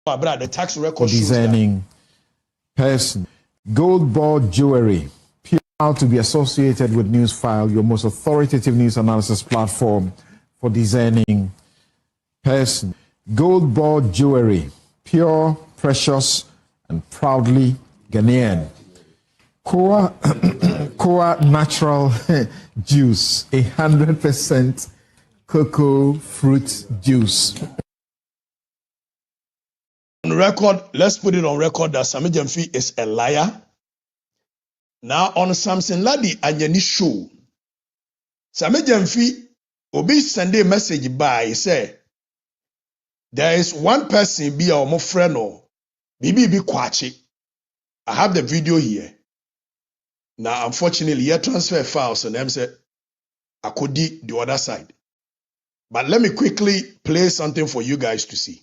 The tax record discerning person. Gold board jewelry. Proud to be associated with Newsfile, your most authoritative news analysis platform for discerning person. Gold board jewelry. Pure, precious, and proudly Ghanaian. Koa natural juice, 100% cocoa fruit juice. On record, let's put it on record that Sami Jamfi is a liar. Now on Samson Ladi Anyani show, Sami Jamfi obi send a message by say there is one person be our friend or Bibi Kwachi. I have the video here. Now, unfortunately, you transfer files and them said I could do the other side. But let me quickly play something for you guys to see.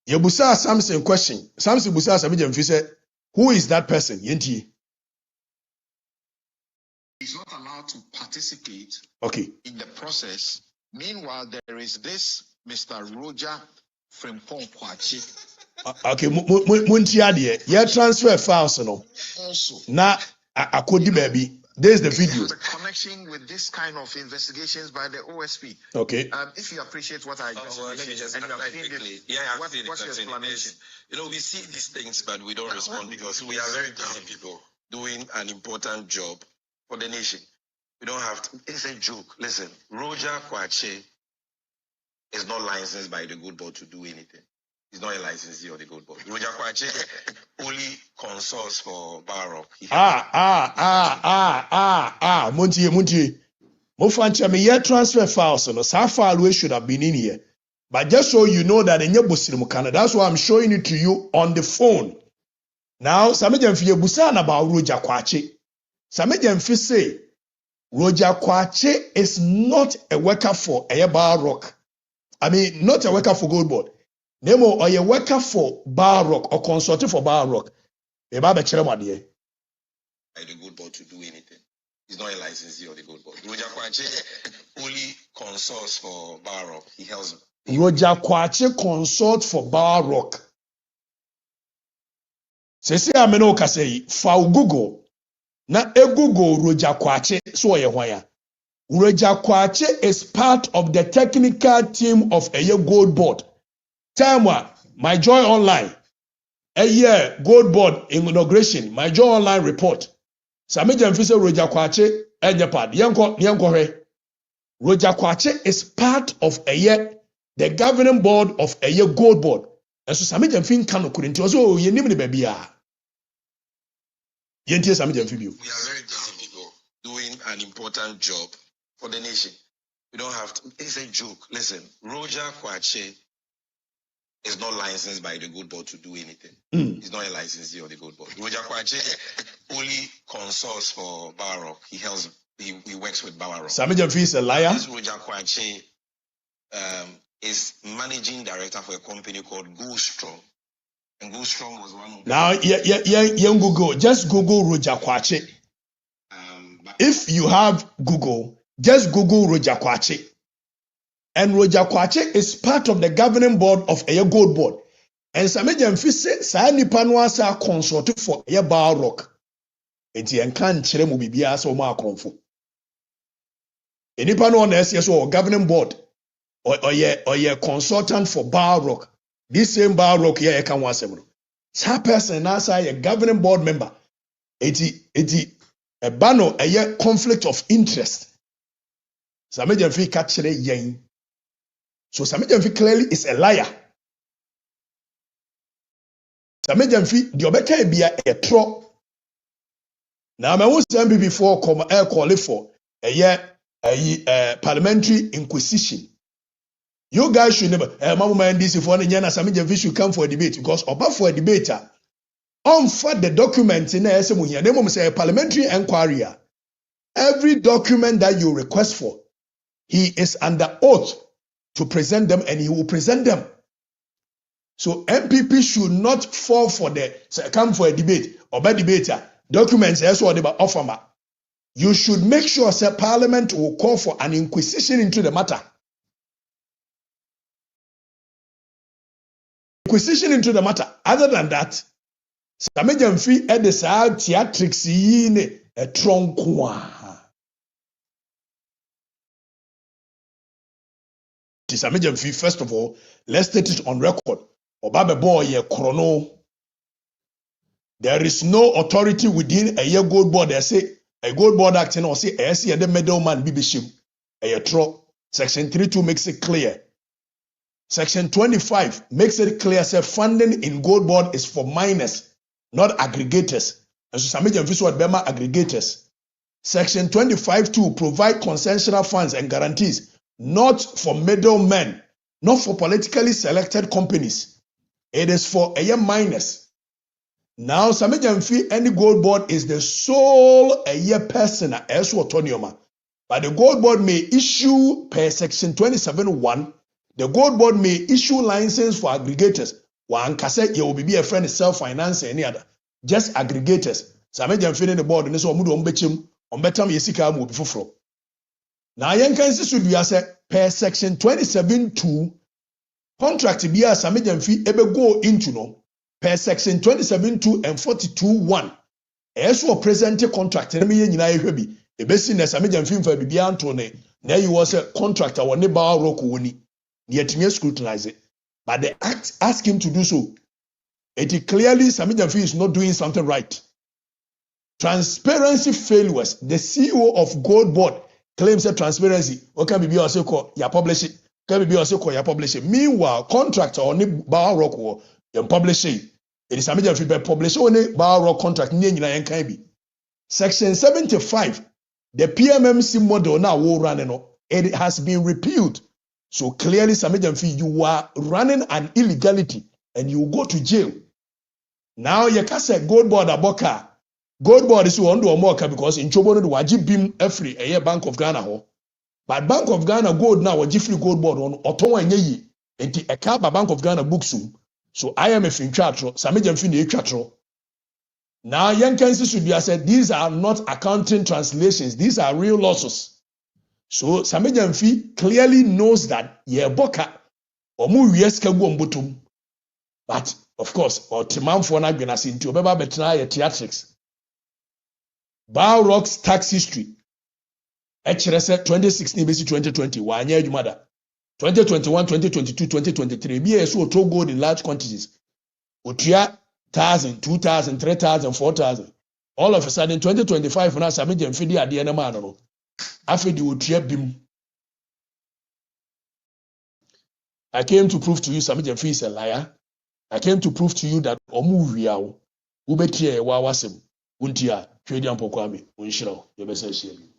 Yebusa Samson question. Samson Busa Samijamfi said, who is that person? Yenti. He's not allowed to participate in the process. Meanwhile, there is this Mr. Roger Frimpong Kwachi. Okay, Muntiadie, you transfer files no. Also, now Akodi baby. There's the video. The connection with this kind of investigations by the OSP. Okay. If you appreciate what I just let me just and quickly. What's your explanation? You know, we see these things, but we don't respond because we are very busy people doing an important job for the nation. We don't have to. It's a joke. Listen, Roger Kwache is not licensed by the good board to do anything. He's not a licensee of the gold board. Roger Kwache only consults for Barrock. Muntie. Mofancha me here transfer files no. So far away should have been in here. But just so you know that in your Muslim Canada, that's why I'm showing it to you on the phone. Now, Samejamfi Busan about Roger Kwache. Samejamfi say Roger Kwache is not a worker for a Barrock. I mean, not a worker for gold board. Nemo or a worker for Barrock or consulting for Barrock. The good board to do anything. He's not a licensee of the gold board. Roger Kwache only consults for Barrock. He helps him. Roger Kwache consult for Barrock. Sese ameno kasei fa Google na Google Roger Kwache so ye hwan ya. Roger Kwache is part of the technical team of a gold board. Time My Joy Online. A year gold board inauguration. My Joy Online report. Samijamfi say Roger Kwache Ejapad. Yanko he. Roger Kwache is part of a year the governing board of a year gold board. And so Samijamfi kanu couldn't also ye name the baby. Yentie Sami Jamfibio. We are very busy people doing an important job for the nation. We don't have to. It's a joke. Listen, Roger Kwache is not licensed by the Gold Board to do anything. He's not a licensee of the Gold Board. Roger Kwache only consults for Barrock. He works with Barrock. Sami Jamfi is a liar. This Roger Kwache is managing director for a company called Go Strong. And Go Strong was one of now, young Google, just Google Roger Kwache. If you have Google, just Google Roger Kwache. And Roger Kwache is part of the governing board of a Gold Board. And Sami Jamfi say, sa nipa no asa consult for a Barrock. Enti enkan kire mu bibia so ma akonfo. Enipa no na ese so governing board or ye consultant for Barrock. This same Barrock here can one asem no. Sa person na say a governing board member. Eti a bano a conflict of interest. Sami Jamfi ka kire yen. So Sami Jamfi clearly is a liar. Sami Jamfi the obeka bia a tro. Now I was saying before come air call for a parliamentary inquisition. You guys should never Mama this if one and Sami Jamfi should come for a debate because about for a debater on for the document in here. They say a parliamentary inquiry. Every document that you request for, he is under oath to present them and he will present them. So MPP should not fall for come for a debate or by debater. Documents as what about offer. You should make sure that Parliament will call for an inquisition into the matter. Inquisition into the matter. Other than that, Sami Jamfi had the theatrics in a tronc. Sami Jamfi, first of all, let's state it on record. Obabe boy chrono. There is no authority within a Gold Board. They say a Gold Board acting or say the middleman bibishim. A tro. Section 32 makes it clear. Section 25 makes it clear. Say funding in Gold Board is for minors, not aggregators. And so Sami Jamfi what Bema aggregators. Section 25(2) provide consensual funds and guarantees, not for middlemen, not for politically selected companies. It is for a minors. Now, Sami Jamfi, any Gold Board is the sole person as autonomous. But the Gold Board may issue per section 27(1). The Gold Board may issue license for aggregators. One cassette, you will be a friend self-finance any other. Just aggregators. Sami Jamfi in the board, and so mudu ombechim, ombetam yesika mu bifufro. Now, Nkansah should be as per section 27(2). Contract be as Sami Jamfi ebe go into no. Per section 27(2) and 42(1). Eso present contract na me nyina ehwe bi. Ebesi na Sami Jamfi mfa bibia anto ne. Na you was a contractor woni ba rock woni. Yet me scrutinize it. But the act ask him to do so. It clearly Sami Jamfi is not doing something right. Transparency failures. The CEO of Gold Board claims that transparency. What can be also call ya publish it. Can be also call ya publish it. Meanwhile, contractor only ba rock wo you publish it. It is Sami Jamfi by publish only ba rock contract ni nyina yen kan bi. Section 75. The PMMC model now will run no. It has been repealed. So clearly, Sami Jamfi, you are running an illegality and you go to jail. Now, you can say Gold Board aboka. Gold Board is one do moka because in Chobono the wajib bim every a year Bank of Ghana ho. But Bank of Ghana gold now wajib free Gold Board on otonwa nyeyi. Enti ekaba Bank of Ghana booksum. So IMF in chatro, Sami Jamfi ne chatro. Now, Nkansah should be said these are not accounting translations. These are real losses. So Sami Jamfi clearly knows that boka omu wieska gombutum. But of course, or Timanfo na gbenasi nti obeba betena ye theatrics. Barrock's tax history. HRS 2016 basi 2020 wa anya adwumada. 2021, 2022, 2023 be so to gold in large quantities. Otua 1,000, 2,000, 3,000, 4,000. All of a sudden 2025 na Sami Jamfi di ade na ma no. After the otua bim. I came to prove to you Sami Jamfi is a liar. I came to prove to you that omu wiawo. Ubetie wa wasem. wuntia twedi ampokwa me unhyira wo yɛbɛsɛ hyia bi